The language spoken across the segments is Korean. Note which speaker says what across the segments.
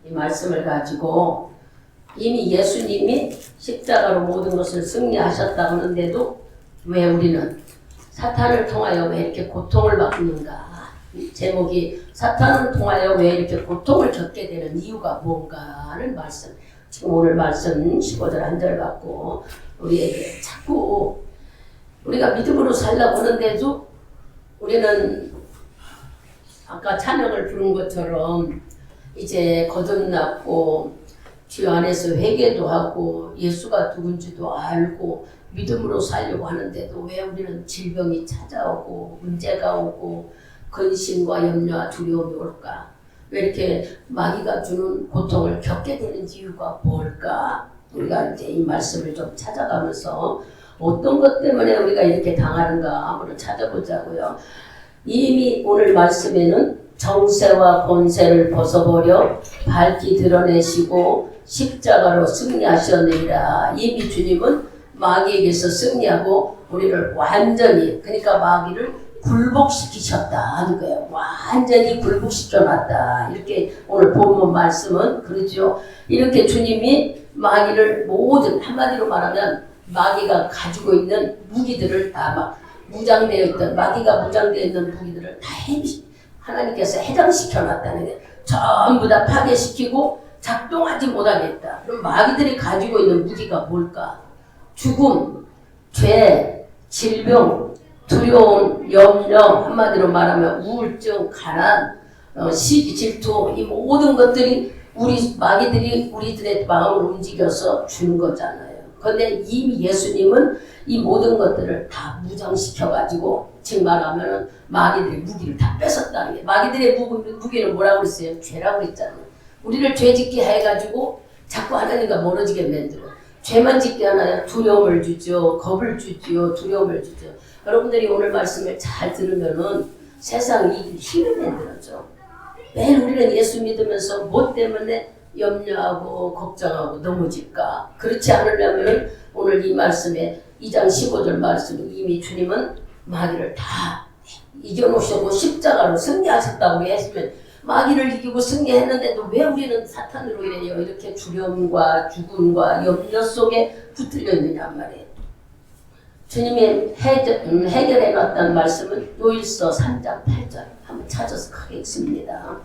Speaker 1: 이 말씀을 가지고 이미 예수님이 십자가로 모든 것을 승리하셨다고 하는데도 왜 우리는 사탄을 통하여 왜 이렇게 고통을 받는가? 제목이 사탄을 통하여 왜 이렇게 고통을 겪게 되는 이유가 뭔가 하는 말씀. 지금 오늘 말씀 15절 한 절 갖고 우리에게 자꾸 우리가 믿음으로 살려고 하는데도 우리는 아까 찬양을 부른 것처럼 이제 거듭났고 주 안에서 회개도 하고 예수가 누군지도 알고 믿음으로 살려고 하는데도 왜 우리는 질병이 찾아오고 문제가 오고 근심과 염려와 두려움이 올까? 왜 이렇게 마귀가 주는 고통을 겪게 되는 이유가 뭘까? 우리가 이제 이 말씀을 좀 찾아가면서 어떤 것 때문에 우리가 이렇게 당하는가 한번 찾아보자고요. 이미 오늘 말씀에는 정세와 권세를 벗어버려 밝히 드러내시고 십자가로 승리하셨느니라. 이미 주님은 마귀에게서 승리하고 우리를 완전히 그러니까 마귀를 굴복시키셨다 하는 거예요. 완전히 굴복시켜놨다. 이렇게 오늘 본문 말씀은 그러죠. 이렇게 주님이 마귀를 모든 한마디로 말하면 마귀가 가지고 있는 무기들을 다 막 무장되어 있던 마귀가 무장되어 있는 무기들을 다 하나님께서 해장시켜놨다는 게 전부 다 파괴시키고 작동하지 못하게 했다. 그럼 마귀들이 가지고 있는 무기가 뭘까? 죽음, 죄, 질병, 두려움, 염려, 한마디로 말하면 우울증, 가난, 시기, 질투 이 모든 것들이 우리 마귀들이 우리들의 마음을 움직여서 주는 거잖아요. 그런데 이미 예수님은 이 모든 것들을 다 무장시켜가지고 지금 말하면 마귀들의 무기를 다 뺏었다는 게 마귀들의 무기는 뭐라고 그랬어요? 죄라고 그랬잖아요. 우리를 죄짓게 해가지고 자꾸 하나님과 멀어지게 만들어. 죄만 짓게 하나요? 두려움을 주죠. 겁을 주죠. 두려움을 주죠. 여러분들이 오늘 말씀을 잘 들으면은 세상이 힘을 만들어져. 매일 우리는 예수 믿으면서 뭐 때문에 염려하고 걱정하고 넘어질까? 그렇지 않으려면 오늘 이 말씀에 2장 15절 말씀 이미 주님은 마귀를 다 이겨놓으시고 십자가로 승리하셨다고 했으면 마귀를 이기고 승리했는데도 왜 우리는 사탄으로 인해요 이렇게 두려움과 죽음과 염려 속에 붙들려 있느냐 말이에요. 주님이 해결해 놨다는 말씀은 요일서 3장 8절 한번 찾아서 크게 읽습니다.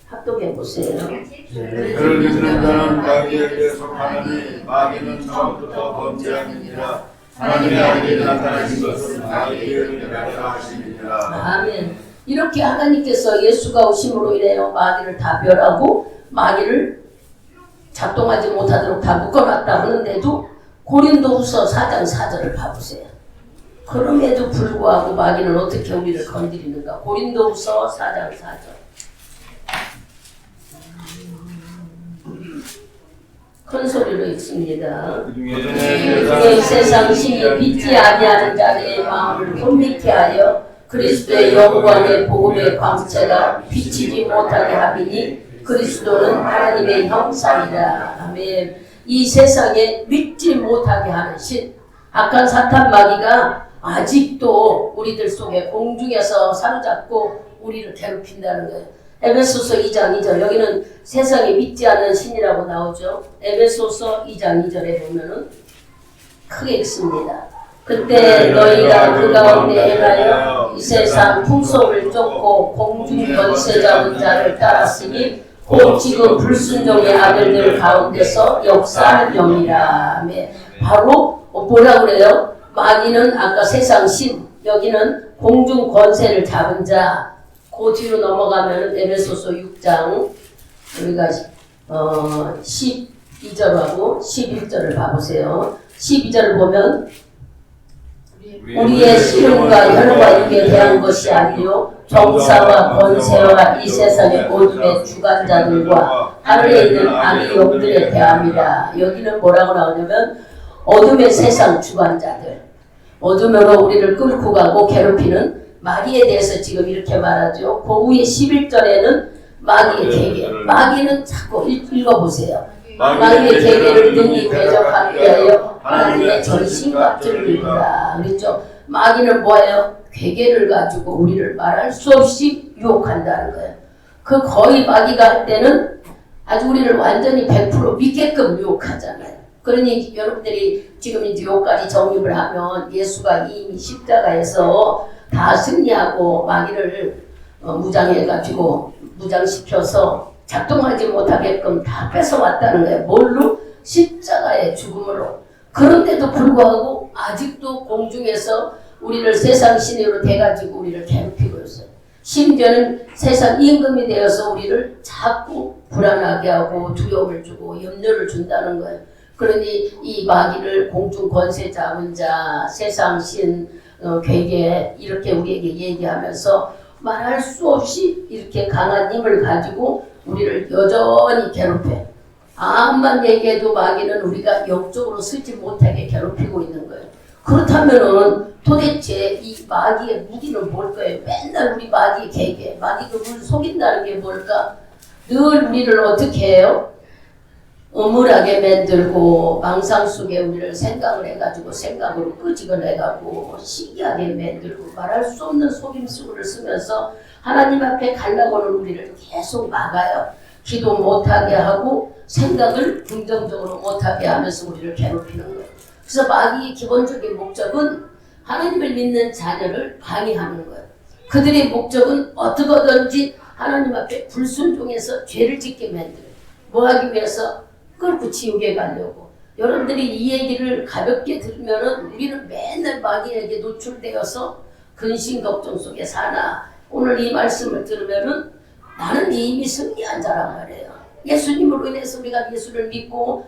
Speaker 1: 합독해 보세요.
Speaker 2: 그를 믿는 자는 마귀에게 속하느니 마귀는 처음부터 범죄함이니라. 하나님의 아들이 나타나신 것은 마귀를 멸하라 하심이니라.
Speaker 1: 아멘. 이렇게 하나님께서 예수가 오심으로 인하여 마귀를 다 멸하고 마귀를 작동하지 못하도록 다 묶어놨다 하는데도 고린도후서 4장 4절을 봐보세요. 그럼에도 불구하고 마귀는 어떻게 우리를 건드리는가? 고린도후서 4장 4절. 큰 소리로 읽습니다. 그중에 세상 신이 믿지 아니하는 자들의 마음을 혼미케 하여 그리스도의 영광의 복음의 광채가 비치지 못하게 하리니 그리스도는 하나님의 형상이라. 아멘. 이 세상에 믿지 못하게 하는 신, 악한 사탄 마귀가 아직도 우리들 속에 공중에서 사로잡고 우리를 괴롭힌다는 거예요. 에베소서 2장 2절 여기는 세상에 믿지 않는 신이라고 나오죠. 에베소서 2장 2절에 보면은 크게 읽습니다. 그때 너희가 그 가운데 행하여 이 세상 풍속을 쫓고 공중 권세 잡은 자를 따랐으니 곧 지금 불순종의 아들들 가운데서 역사하는 영이라. 바로 뭐라 그래요? 마귀는 아까 세상 신, 여기는 공중 권세를 잡은 자. 그 뒤로 넘어가면 에베소서 6장 우리가 12절하고 11절을 봐보세요. 12절을 보면 우리의 시름과 혈과 육에 대한 것이 아니요 정사와 권세와 이 세상의 모둠의 주관자들과 하늘에 있는 악의 영들에 대함이라. 여기는 뭐라고 나오냐면 어둠의 세상 주관자들, 어둠으로 우리를 끌고 가고 괴롭히는 마귀에 대해서 지금 이렇게 말하죠. 그 후에 11절에는 마귀의 계계. 마귀는 자꾸 읽어보세요. 마귀의 계계를 능히 대적하기 위하여 하나님의 전신갑주를 입으라. 그랬죠. 마귀는 뭐예요? 괴계를 가지고 우리를 말할 수 없이 유혹한다는 거예요. 그 거의 마귀가 할 때는 아주 우리를 완전히 100% 믿게끔 유혹하잖아요. 그러니 여러분들이 지금 이제 여기까지 정립을 하면 예수가 이미 십자가에서 다 승리하고 마귀를 무장해가지고 무장시켜서 작동하지 못하게끔 다 뺏어왔다는 거예요. 뭘로? 십자가의 죽음으로. 그런데도 불구하고 아직도 공중에서 우리를 세상 신으로 돼가지고 우리를 괴롭히고 있어요. 심지어는 세상 임금이 되어서 우리를 자꾸 불안하게 하고 두려움을 주고 염려를 준다는 거예요. 그러니 이 마귀를 공중 권세 잡은 자, 세상 신, 괴계 이렇게 우리에게 얘기하면서 말할 수 없이 이렇게 강한 힘을 가지고 우리를 여전히 괴롭혀요. 암만 얘기해도 마귀는 우리가 영적으로 쓰지 못하게 괴롭히고 있는 거예요. 그렇다면은 도대체 이 마귀의 무기는 뭘까요? 맨날 우리 마귀의 계계, 마귀가 우리를 속인다는 게 뭘까? 늘 우리를 어떻게 해요? 음울하게 만들고 망상 속에 우리를 생각을 해가지고 생각으로 끄집어 내가고 신기하게 만들고 말할 수 없는 속임수를 쓰면서 하나님 앞에 가려고는 우리를 계속 막아요. 기도 못하게 하고 생각을 긍정적으로 못하게 하면서 우리를 괴롭히는 거예요. 그래서 마귀의 기본적인 목적은 하나님을 믿는 자녀를 방해하는 거예요. 그들의 목적은 어떻게든지 하나님 앞에 불순종해서 죄를 짓게 만들어요. 뭐 하기 위해서? 끌고 지옥에 가려고. 여러분들이 이 얘기를 가볍게 들으면은 우리는 맨날 마귀에게 노출되어서 근심 걱정 속에 사나. 오늘 이 말씀을 들으면은 나는 이미 승리한 자란 말이에요. 예수님으로 인해서 우리가 예수를 믿고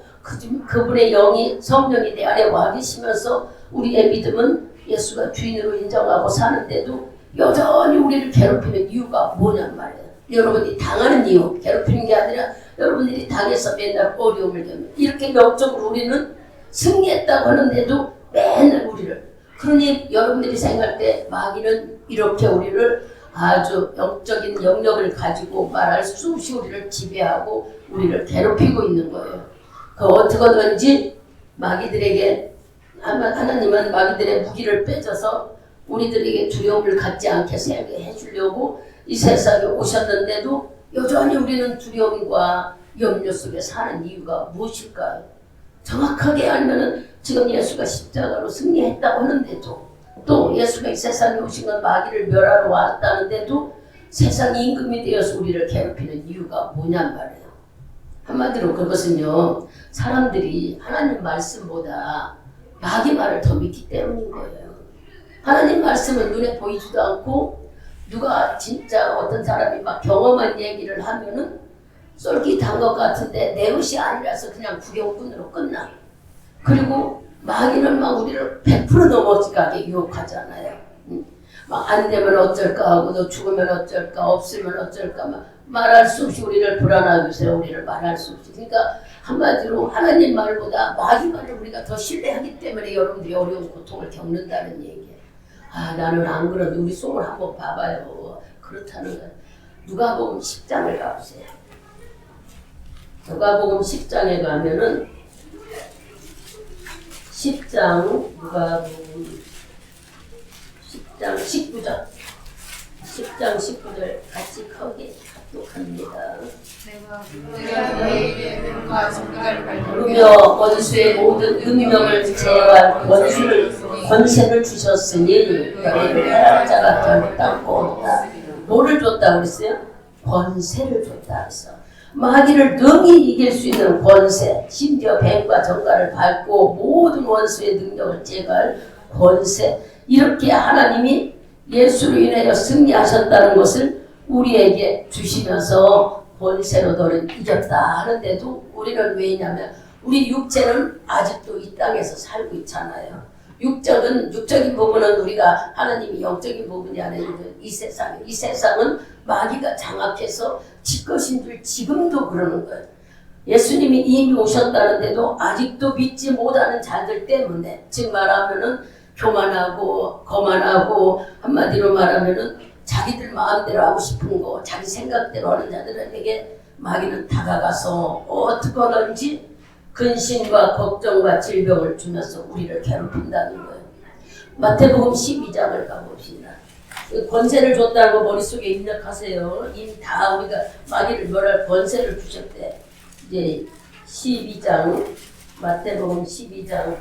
Speaker 1: 그분의 영이 성령이 내 안에 와 계시면서 우리의 믿음은 예수가 주인으로 인정하고 사는데도 여전히 우리를 괴롭히는 이유가 뭐냔 말이에요. 여러분이 당하는 이유, 괴롭히는 게 아니라 여러분들이 당해서 맨날 어려움을 겪는 이렇게 영적으로 우리는 승리했다고 하는데도 맨날 우리를 그러니 여러분들이 생각할 때 마귀는 이렇게 우리를 아주 영적인 영역을 가지고 말할 수 없이 우리를 지배하고 우리를 괴롭히고 있는 거예요. 그 어떻게든지 마귀들에게 하나님은 마귀들의 무기를 빼줘서 우리들에게 두려움을 갖지 않게 해주려고 이 세상에 오셨는데도 여전히 우리는 두려움과 염려 속에 사는 이유가 무엇일까요? 정확하게 알면은 지금 예수가 십자가로 승리했다고 하는데도 또 예수가 이 세상에 오신 건 마귀를 멸하러 왔다는데도 세상 임금이 되어서 우리를 괴롭히는 이유가 뭐냔 말이에요. 한마디로 그것은요, 사람들이 하나님 말씀보다 마귀 말을 더 믿기 때문인 거예요. 하나님 말씀은 눈에 보이지도 않고 누가 진짜 어떤 사람이 막 경험한 얘기를 하면은 쏠깃한 것 같은데 내 것이 아니라서 그냥 구경꾼으로 끝나. 그리고 마귀는 막 우리를 100% 넘어가게 유혹하잖아요. 막 안 되면 어쩔까 하고 너 죽으면 어쩔까 없으면 어쩔까 막 말할 수 없이 우리를 불안하게 해서 우리를 말할 수 없이. 그러니까 한마디로 하나님 말보다 마귀 말을 우리가 더 신뢰하기 때문에 여러분들이 어려운 고통을 겪는다는 얘기예요. 아, 나는 안 그러는데 우리 속을 한번 봐봐요. 그렇다는 거예요. 누가복음 10장을 가보세요. 누가복음 10장에 가면은 10장 누가복음 10장 19절 10장 19절 같이 크게 합독합니다. 그러며 원수의 모든 음명을 제어할 원수를 권세를 주셨으니 너희를 해할 자가 결코 땅고 없다. 뭐를 줬다 그랬어요? 권세를 줬다 그랬어. 마귀를 능히 이길 수 있는 권세, 심지어 뱀과 정갈을 밟고 모든 원수의 능력을 제거할 권세, 이렇게 하나님이 예수로 인하여 승리하셨다는 것을 우리에게 주시면서 권세로 너를 이겼다 하는데도 우리는 왜냐면 우리 육체는 아직도 이 땅에서 살고 있잖아요. 육적인 부분은 우리가 하나님이 영적인 부분이 아니라 이 세상은 마귀가 장악해서 지 것인 줄 지금도 그러는 거예요. 예수님이 이미 오셨다는데도 아직도 믿지 못하는 자들 때문에, 즉 말하면은 교만하고 거만하고 한마디로 말하면은 자기들 마음대로 하고 싶은 거, 자기 생각대로 하는 자들에게 마귀는 다가가서 어떻게든지 근심과 걱정과 질병을 주면서 우리를 괴롭힌다는 거예요. 마태복음 12장을 가봅시다. 권세를 줬다고 머릿속에 입력하세요. 이미 다 우리가 마귀를 멸할 권세를 주셨대. 이제 12장, 마태복음 12장,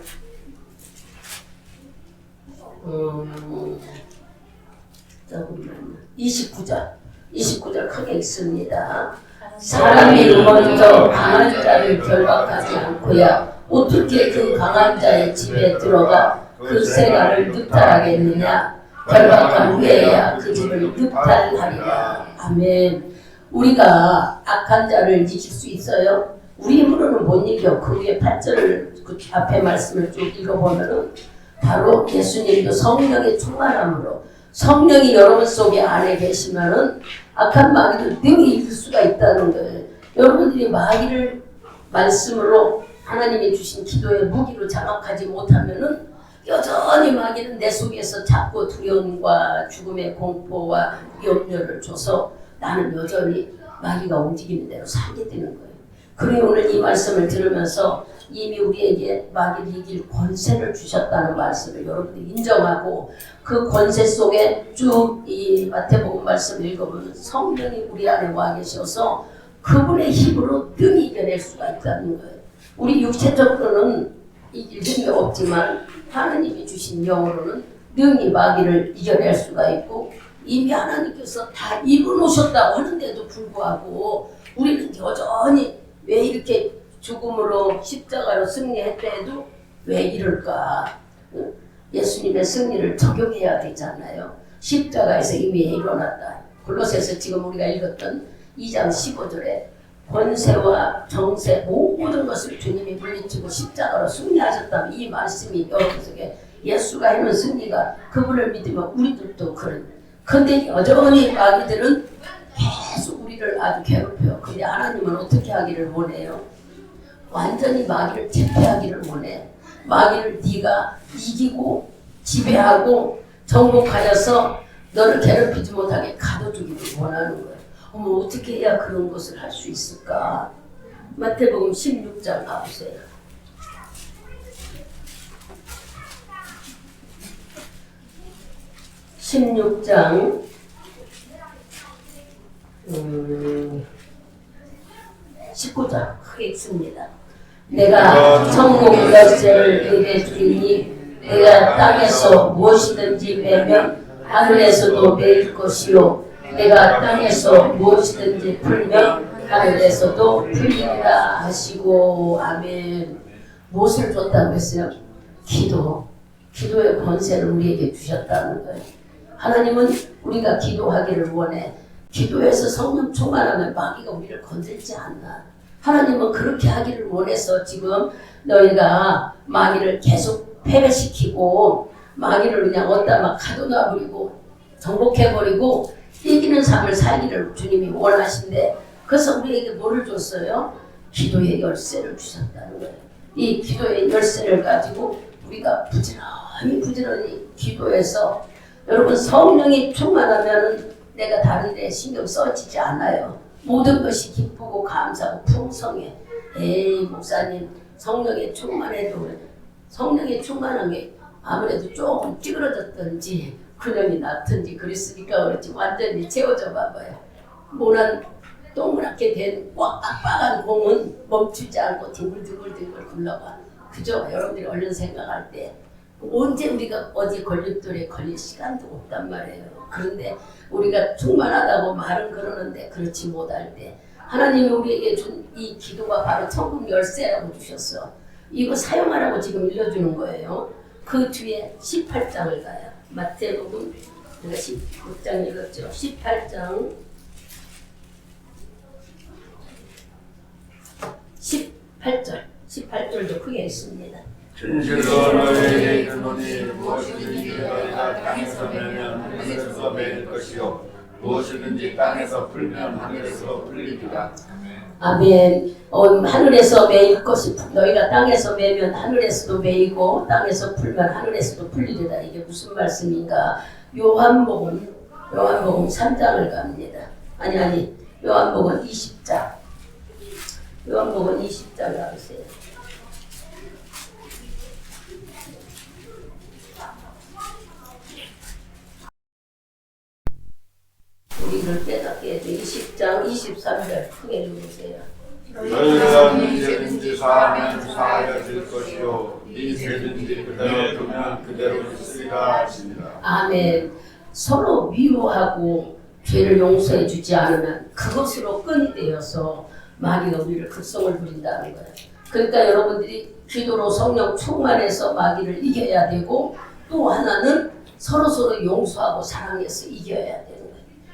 Speaker 1: 잠깐만요. 29절 크게 읽습니다. 사람이 먼저 강한 자를 결박하지 않고야 어떻게 그 강한 자의 집에 들어가 그 세간을 늑탈하겠느냐. 결박한 후에야 그 집을 늑탈하리라. 아멘. 우리가 악한 자를 이길 수 있어요? 우리 힘으로는 못 이겨. 그 위에 8절을 그 앞에 말씀을 쭉 읽어보면은 바로 예수님도 성령의 충만함으로 성령이 여러분 속에 안에 계시면은 악한 마귀도 능히 이길 수가 있다는 거예요. 여러분들이 마귀를 말씀으로 하나님이 주신 기도의 무기로 장악하지 못하면은 여전히 마귀는 내 속에서 자꾸 두려움과 죽음의 공포와 염려를 줘서 나는 여전히 마귀가 움직이는 대로 살게 되는 거예요. 그러니 오늘 이 말씀을 들으면서 이미 우리에게 마귀를 이길 권세를 주셨다는 말씀을 여러분들이 인정하고 그 권세 속에 쭉 이 마태복음 말씀을 읽어보면 성령이 우리 안에 와 계셔서 그분의 힘으로 능히 이겨낼 수가 있다는 거예요. 우리 육체적으로는 이길 능력이 없지만 하나님이 주신 영으로는 능히 마귀를 이겨낼 수가 있고 이미 하나님께서 다 이루놓으셨다고 하는데도 불구하고 우리는 여전히 왜 이렇게 죽음으로 십자가로 승리했대도 왜 이럴까? 예수님의 승리를 적용해야 되잖아요. 십자가에서 이미 일어났다. 골로새서 지금 우리가 읽었던 2장 15절에 권세와 정세 모든 것을 주님이 물리치고 십자가로 승리하셨다면 이 말씀이 여러분 속에 예수가 해놓은 승리가 그분을 믿으면 우리들도 그런. 근데 여전히 마귀들은 계속 우리를 아주 괴롭혀요. 근데 하나님은 어떻게 하기를 원해요? 완전히 마귀를 제패하기를 원해. 마귀를 네가 이기고 지배하고 정복하여서 너를 괴롭히지 못하게 가둬두기를 원하는 거예요. 어머 어떻게 해야 그런 것을 할 수 있을까? 마태복음 16장 가보세요. (16장) 19절 크게 읽습니다. 내가 천국 열쇠를 너희에게 주리니 내가 땅에서 무엇이든지 매면 하늘에서도 매일 것이요 내가 땅에서 무엇이든지 풀면 하늘에서도 풀리리라 하시고. 아멘. 무엇을 줬다고 했어요? 기도의 권세를 우리에게 주셨다는 거예요. 하나님은 우리가 기도하기를 원해. 기도해서 성령 충만하면 마귀가 우리를 건들지 않나. 하나님은 그렇게 하기를 원해서 지금 너희가 마귀를 계속 패배시키고 마귀를 그냥 어디다 막 가둬놔버리고 정복해버리고 이기는 삶을 살기를 주님이 원하신데 그래서 우리에게 뭐를 줬어요? 기도의 열쇠를 주셨다는 거예요. 이 기도의 열쇠를 가지고 우리가 부지런히 기도해서 여러분 성령이 충만하면 내가 다른 데 신경 써지지 않아요. 모든 것이 기쁘고 감사하고 풍성해. 에이 목사님 성령에 충만해도 성령에 충만한 게 아무래도 조금 찌그러졌든지 근육이 낮든지 그랬으니까 그렇지 완전히 채워져 봐봐요. 모난 동그랗게 된 꽉꽉한 공은 멈추지 않고 뒹굴뒹굴 굴러가. 그죠? 여러분들이 얼른 생각할 때 언제 우리가 어디 걸림돌에 걸릴 시간도 없단 말이에요. 그런데 우리가 충만하다고 말은 그러는데 그렇지 못할 때 하나님이 우리에게 준 이 기도가 바로 천국 열쇠라고 주셨어. 이거 사용하라고 지금 일러주는 거예요. 그 뒤에 18장을 가요. 마태복음 제가 16장 읽었죠. 18장 18절도 크게 있습니다.
Speaker 2: 진실로 너희에게 이르노니 무엇이든지 너희가 땅에서 매면 하늘에서 매일 것이요 무엇이든지 땅에서 풀면 하늘에서 풀리리라.
Speaker 1: 아멘. 하늘에서 매일 것이 너희가 땅에서 매면 하늘에서도 매이고 땅에서 풀면 하늘에서도 풀리리라. 이게 무슨 말씀인가? 요한복음 3장을 갑니다. 아니 요한복음 20장. 요한복음 20장 가보세요. 우리를 깨닫게 해줘. 20장 23절 크게 읽으세요.
Speaker 2: 너희가 네 죄든지 사하면 사하여질 것이요 네 죄든지 그대로 두면 그대로 있으리라 하시니라.
Speaker 1: 아멘. 서로 미워하고 죄를 용서해 주지 않으면 그것으로 끈이 되어서 마귀가 우리를 극성을 부린다는 거예요. 그러니까 여러분들이 기도로 성령 충만해서 마귀를 이겨야 되고, 또 하나는 서로서로 용서하고 사랑해서 이겨야 되는 거예요.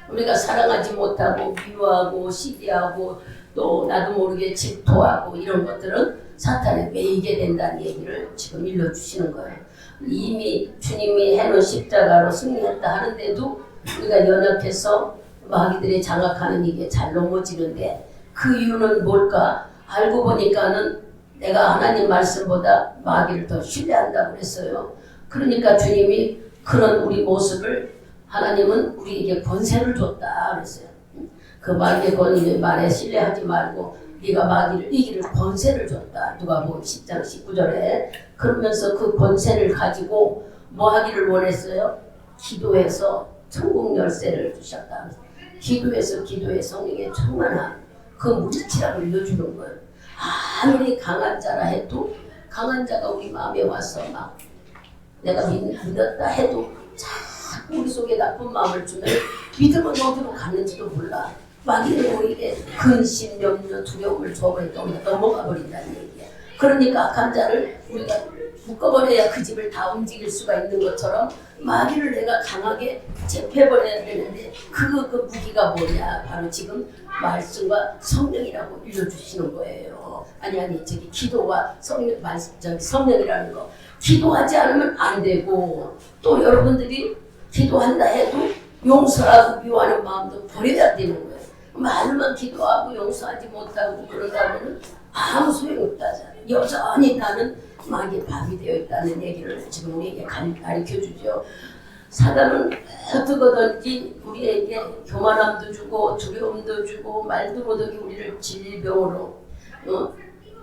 Speaker 1: 우리가 사랑하지 못하고 미워하고 시기하고 또 나도 모르게 질투하고 이런 것들은 사탄에 매이게 된다는 얘기를 지금 일러주시는 거예요. 이미 주님이 해놓은 십자가로 승리했다 하는데도 우리가 연약해서 마귀들이 장악하는 이게 잘 넘어지는데, 그 이유는 뭘까? 알고 보니까는 내가 하나님 말씀보다 마귀를 더 신뢰한다고 그랬어요. 그러니까 주님이 그런 우리 모습을, 하나님은 우리에게 권세를 줬다 그랬어요. 그 마귀의 권위의 말에 신뢰하지 말고 네가 마귀를 이기는 권세를 줬다. 누가복음 10장 19절에. 그러면서 그 권세를 가지고 뭐 하기를 원했어요? 기도해서 천국 열쇠를 주셨다. 기도해서 기도의 성령의 충만함, 그 물질이라고 일러주는 거예요. 아무리 강한 자라 해도, 강한 자가 우리 마음에 와서 막 내가 믿었다 해도 자꾸 우리 속에 나쁜 마음을 주면 믿음은 어디로 갔는지도 몰라. 마귀는 우리에게 근심, 염려, 두려움을 줘버리니까 우리가 넘어가 버린다는 얘기야. 그러니까 악한 자를 우리가 묶어버려야 그 집을 다 움직일 수가 있는 것처럼 마귀를 내가 강하게 제패버려야 되는데, 그 무기가 뭐냐? 바로 지금 말씀과 성령이라고 일러주시는 거예요. 아니 저기 기도와 성령, 성령이라는 거. 기도하지 않으면 안 되고, 또 여러분들이 기도한다 해도 용서하고 미워하는 마음도 버려야 되는 거예요. 말만 기도하고 용서하지 못하고 그러다면 아무 소용없다잖아요. 여전히 나는 마귀의 밥이 되어 있다는 얘기를 지금 우리에게 가르쳐주죠. 사단은 어떻게든지 우리에게 교만함도 주고 두려움도 주고 말도 못하게 우리를 질병으로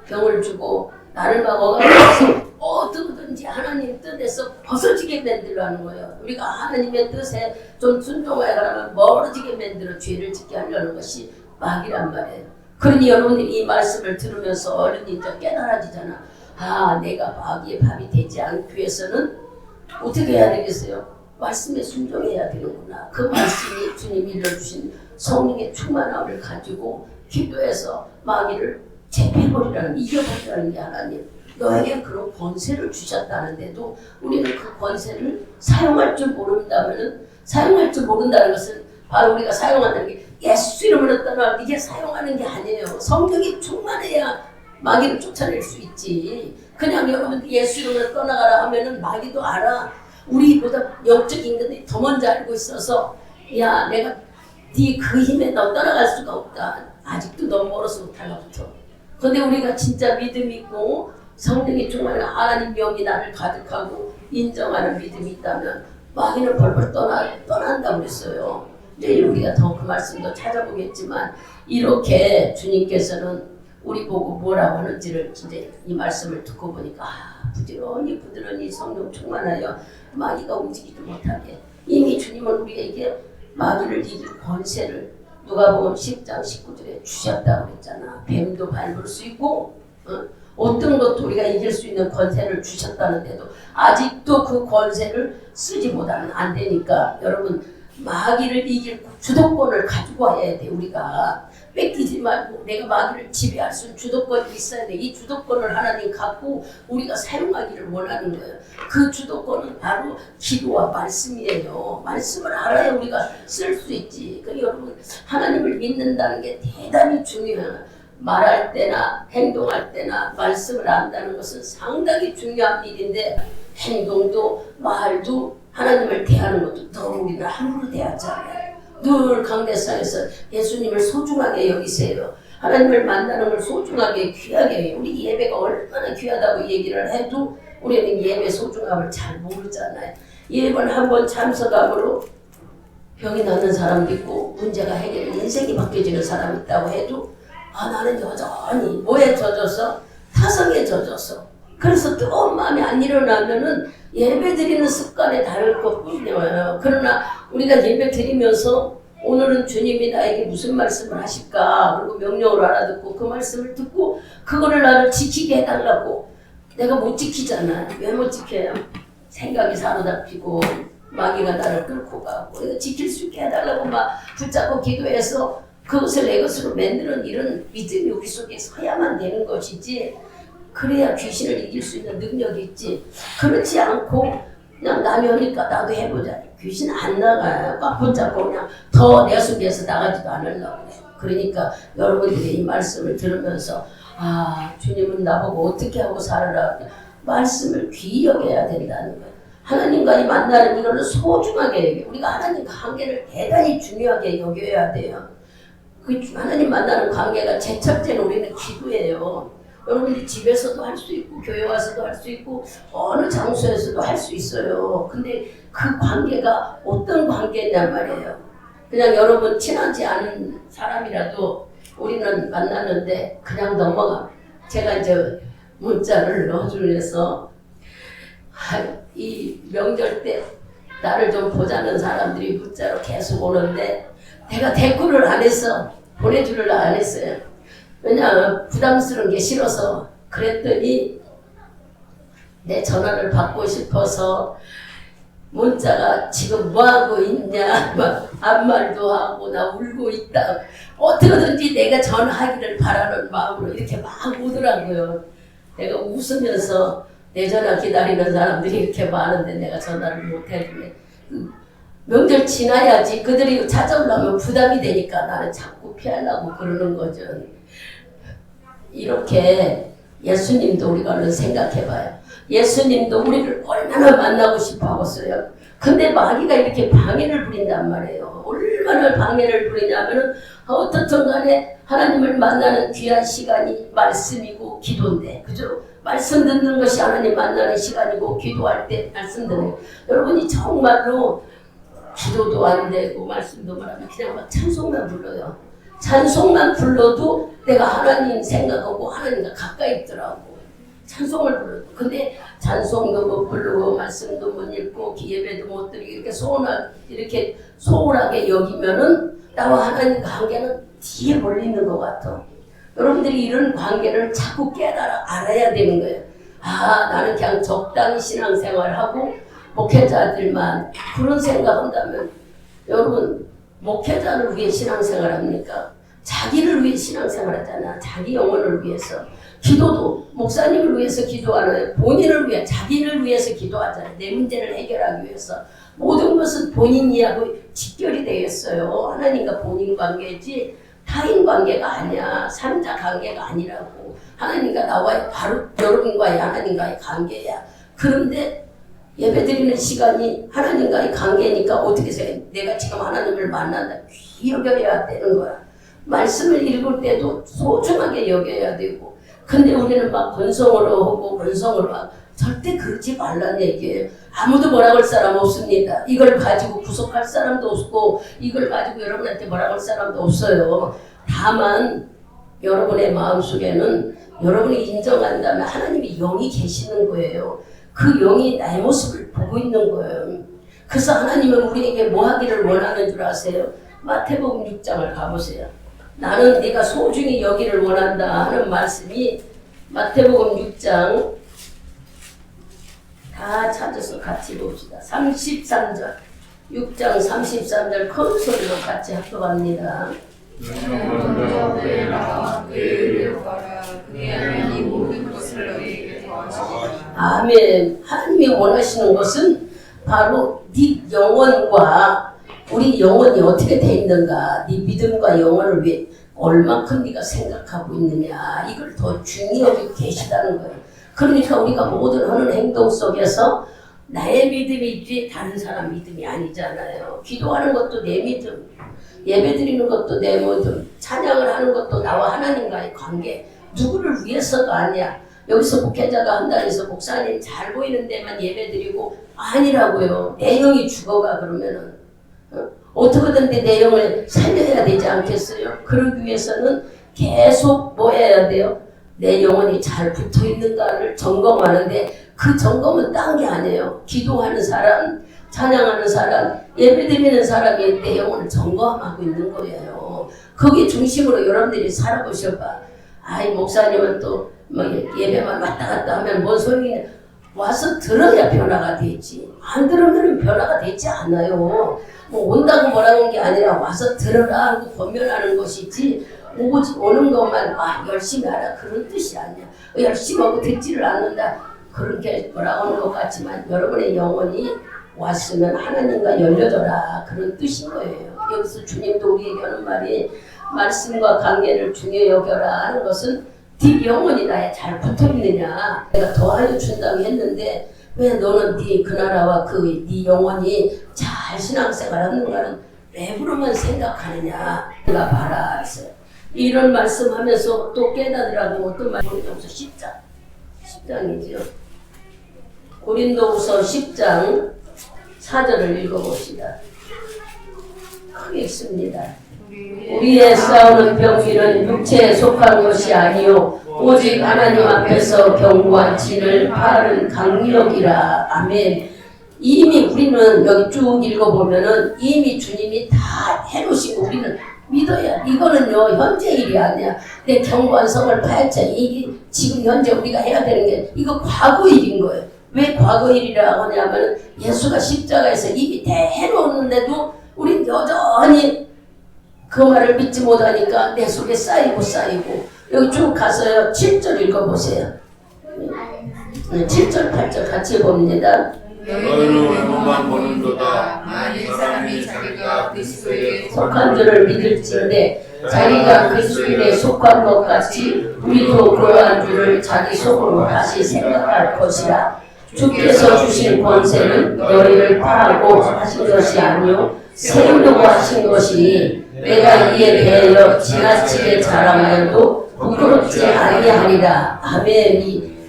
Speaker 1: 병을 주고 나를 막 억압해서 어떻게든지 하나님 뜻에서 벗어지게 만들려는 거예요. 우리가 하나님의 뜻에 좀 순종하려면 멀어지게 만들어 죄를 짓게 하려는 것이 마귀란 말이에요. 그러니 여러분들이 이 말씀을 들으면서 어른이 이제 깨달아지잖아. 아, 내가 마귀의 밥이 되지 않기 위해서는 어떻게 해야 되겠어요? 말씀에 순종해야 되는구나. 그 말씀이 주님이 일러주신 성령의 충만함을 가지고 기도해서 마귀를 제패버리라는, 이겨버리라는 게 하나님 너에게 그런 권세를 주셨다는데도 우리는 그 권세를 사용할 줄 모른다면은, 사용할 줄 모른다는 것은 바로 우리가 사용한다는 게 예수 이름으로 떠나 이게 사용하는 게 아니에요. 성령이 충만해야 마귀를 쫓아낼 수 있지. 그냥 여러분 예수 이름으로 떠나가라 하면은 마귀도 알아. 우리보다 영적인 것들이 더 먼저 알고 있어서, 야 내가 네 그 힘에 너 떠나갈 수가 없다. 아직도 너무 멀어서 달라붙어. 근데 우리가 진짜 믿음 있고 성령이 충만한 하나님 영이 나를 가득하고 인정하는 믿음이 있다면 마귀는 벌벌 떠난다고 그랬어요. 내일 우리가 더 그 말씀도 찾아보겠지만, 이렇게 주님께서는 우리 보고 뭐라고 하는지를 이제 이 말씀을 듣고 보니까 부지런히 성령 충만하여 마귀가 움직이지 못하게, 이미 주님은 우리에게 마귀를 이길 권세를 누가복음 10장 19절에 주셨다고 그랬잖아. 뱀도 밟을 수 있고 어떤 것도 우리가 이길 수 있는 권세를 주셨다는데도 아직도 그 권세를 쓰지 못하면 안 되니까, 여러분 마귀를 이길 주도권을 가지고 와야 돼. 우리가 뺏기지 말고 내가 마귀를 지배할 수 있는 주도권이 있어야 돼. 이 주도권을 하나님 갖고 우리가 사용하기를 원하는 거예요. 그 주도권은 바로 기도와 말씀이에요. 말씀을 알아야 우리가 쓸 수 있지. 그러니까 여러분 하나님을 믿는다는 게 대단히 중요해요. 말할 때나 행동할 때나 말씀을 안다는 것은 상당히 중요한 일인데, 행동도 말도 하나님을 대하는 것도 더 우리가 함부로 대하지 않아요. 늘 강대상에서 예수님을 소중하게 여기세요. 하나님을 만나는 걸 소중하게 귀하게 해요. 우리 예배가 얼마나 귀하다고 얘기를 해도 우리는 예배 소중함을 잘 모르잖아요. 예배는 한번 참석함으로 병이 나는 사람도 있고 문제가 해결, 인생이 바뀌어지는 사람이 있다고 해도 나는 여전히 뭐에 젖어서? 타성에 젖어서. 그래서 뜨거운 마음이 안 일어나면은 예배 드리는 습관에 다를 것뿐이에요. 그러나 우리가 예배 드리면서 오늘은 주님이 나에게 무슨 말씀을 하실까? 그리고 명령을 알아듣고 그 말씀을 듣고 그거를 나를 지키게 해달라고. 내가 못 지키잖아. 왜 못 지켜요? 생각이 사로잡히고 마귀가 나를 끌고 가고 내가 지킬 수 있게 해달라고 막 붙잡고 기도해서 그것을 내 것으로 만드는 이런 믿음이 우리 속에 서야만 되는 것이지, 그래야 귀신을 이길 수 있는 능력이 있지. 그렇지 않고 그냥 남이 하니까 나도 해보자. 귀신 안 나가요. 꽉 붙잡고 그냥 더 내 속에서 나가지도 않으려고 해. 그러니까 여러분들이 이 말씀을 들으면서 아, 주님은 나보고 어떻게 하고 살아라. 말씀을 귀히 여겨야 된다는 거예요. 하나님과의 만나는 이거를 소중하게 여겨. 우리가 하나님과 관계를 대단히 중요하게 여겨야 돼요. 그 하나님 만나는 관계가 제 첫째는 우리는 기도예요. 여러분들이 집에서도 할 수 있고 교회 와서도 할 수 있고 어느 장소에서도 할 수 있어요. 근데 그 관계가 어떤 관계냐 말이에요. 그냥 여러분 친하지 않은 사람이라도 우리는 만났는데 그냥 넘어가. 제가 이제 문자를 넣어주면서 이 명절 때 나를 좀 보자는 사람들이 문자로 계속 오는데 내가 댓글을 안 했어. 보내주를 안 했어요. 왜냐하면 부담스러운 게 싫어서. 그랬더니 내 전화를 받고 싶어서 문자가 지금 뭐하고 있냐 막 아무 말도 하고 나 울고 있다. 어떻게든지 내가 전화하기를 바라는 마음으로 이렇게 막 오더라고요. 내가 웃으면서 내 전화 기다리는 사람들이 이렇게 많은데 내가 전화를 못 해주면 명절 지나야지. 그들이 찾아오려면 부담이 되니까 나는 자꾸 피하려고 그러는 거죠. 이렇게 예수님도 우리가 얼른 생각해봐요. 예수님도 우리를 얼마나 만나고 싶어 하겠어요. 근데 마귀가 이렇게 방해를 부린단 말이에요. 얼마나 방해를 부리냐면은 어떻든 간에 하나님을 만나는 귀한 시간이 말씀이고 기도인데, 그죠? 말씀 듣는 것이 하나님 만나는 시간이고 기도할 때 말씀 듣는. 여러분이 정말로 기도도 안 되고 말씀도 말하면 그냥 막 찬송만 불러요. 찬송만 불러도 내가 하나님 생각하고 하나님과 가까이 있더라고. 찬송을 불러도. 근데 찬송도 못 부르고 말씀도 못 읽고 예배도 못 드리고 이렇게 소홀하게 여기면은 나와 하나님 관계는 뒤에 몰리는 것 같아. 여러분들이 이런 관계를 자꾸 알아야 되는 거예요. 아, 나는 그냥 적당히 신앙생활하고 목회자들만 그런 생각한다면, 여러분 목회자를 위해 신앙생활합니까? 자기를 위해 신앙생활하잖아. 자기 영혼을 위해서. 기도도 목사님을 위해서 기도하는, 본인을 위해, 자기를 위해서 기도하잖아요. 내 문제를 해결하기 위해서. 모든 것은 본인이하고 직결이 되어 있어요. 하나님과 본인 관계지 타인 관계가 아니야. 삼자 관계가 아니라고. 하나님과 나와의, 바로 여러분과의 하나님과의 관계야. 그런데 예배드리는 시간이 하나님과의 관계니까 어떻게 생각해? 내가 지금 하나님을 만난다. 귀히 여겨야 되는 거야. 말씀을 읽을 때도 소중하게 여겨야 되고. 근데 우리는 막 건성으로 하고 건성으로 하고. 절대 그러지 말란 얘기예요. 아무도 뭐라고 할 사람 없습니다. 이걸 가지고 구속할 사람도 없고 이걸 가지고 여러분한테 뭐라고 할 사람도 없어요. 다만 여러분의 마음속에는 여러분이 인정한다면 하나님이 영이 계시는 거예요. 그 영이 나의 모습을 보고 있는 거예요. 그래서 하나님은 우리에게 뭐 하기를 원하는 줄 아세요? 마태복음 6장을 가보세요. 나는 네가 소중히 여기를 원한다 하는 말씀이 마태복음 6장 다 찾아서 같이 봅시다. 33절 6장 33절 큰 소리로 같이 합독합니다.
Speaker 3: 먼저 그의 나와 그의 의를 구하라. 그리하면 이 모든 것을 너희에게 더하시리라.
Speaker 1: 아멘. 하나님이 원하시는 것은 바로 네 영혼과 우리 영혼이 어떻게 돼 있는가, 네 믿음과 영혼을 위해 얼만큼 네가 생각하고 있느냐, 이걸 더 중요하게 계시다는 거예요. 그러니까 우리가 모든 하는 행동 속에서 나의 믿음이 있지 다른 사람 믿음이 아니잖아요. 기도하는 것도 내 믿음, 예배드리는 것도 내 믿음, 찬양을 하는 것도 나와 하나님과의 관계, 누구를 위해서가 아니야. 여기서 목회자가 한다 해서 목사님 잘 보이는 데만 예배드리고 아니라고요. 내 영이 죽어가 그러면은 어떻게든지 내 영을 살려야 되지 않겠어요? 그러기 위해서는 계속 뭐 해야 돼요? 내 영혼이 잘 붙어 있는가를 점검하는데, 그 점검은 딴 게 아니에요. 기도하는 사람, 찬양하는 사람, 예배드리는 사람이 내 영혼을 점검하고 있는 거예요. 거기 중심으로 여러분들이 살아보셔봐. 아이 목사님은 또 뭐 예배만 왔다 갔다 하면 뭔 소리냐. 와서 들어야 변화가 되지. 안 들으면 변화가 되지 않아요. 뭐 온다고 뭐라는 게 아니라 와서 들어라 하고 권면하는 것이지 오는 것만 열심히 하라 그런 뜻이 아니야. 열심히 하고 듣지를 않는다. 그렇게 뭐라고 하는 것 같지만 여러분의 영혼이 왔으면 하나님과 열려져라 그런 뜻인 거예요. 여기서 주님도 우리에게 하는 말이 말씀과 관계를 중요히 여겨라 하는 것은 네 영혼이 나에 잘 붙어있느냐. 내가 더하여 준다고 했는데 왜 너는 네 그 나라와 네 영혼이 잘 신앙생활 하는가는 내부로만 생각하느냐. 내가 봐라 했어요. 이런 말씀하면서 또 깨닫으라고 어떤 말씀이죠? 10장이죠. 고린도후서 10장 4절을 읽어봅시다. 크게 읽습니다. 우리의 싸우는 병기는 육체에 속한 것이 아니요 오직 하나님 앞에서 견고한 진을 바른 강력이라. 아멘. 이미 우리는 여기 쭉 읽어보면은 이미 주님이 다 해놓으시고 우리는 믿어야. 이거는요 현재 일이 아니야. 내 견고한 성을 파헤쳐. 이게 지금 현재 우리가 해야 되는 게 이거 과거 일인 거예요. 왜 과거 일이라고 하냐면 예수가 십자가에서 이미 다 해놓았는데도 우린 여전히 그 말을 믿지 못하니까 내 속에 쌓이고 여기 쭉 가서요 7절 읽어보세요. 7절 8절 같이 봅니다.
Speaker 2: 너희는 외모만 보는도다.
Speaker 3: 만일 사람이 자기가 그리스도에게
Speaker 1: 속한 줄을 믿을진데 자기가 그리스도에 속한 것 같이 우리도 그러한 줄을 자기 속으로 다시 생각할 것이라. 주께서 주신 권세는 너희를 파하고 하신 것이 아니요 세우려고 하신 것이니 내가 이에 대하여 지나치게 자랑하여도 부끄럽지 아니하리라. 아멘.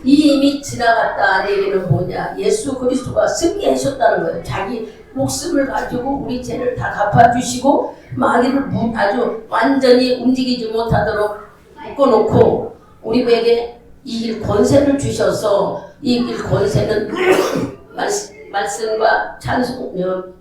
Speaker 1: 이미 지나갔다 얘기는 뭐냐. 예수 그리스도가 승리하셨다는 거예요. 자기 목숨을 가지고 우리 죄를 다 갚아주시고 마귀를 아주 완전히 움직이지 못하도록 묶어놓고 우리에게 이길 권세를 주셔서 이길 권세는 말씀과 찬송,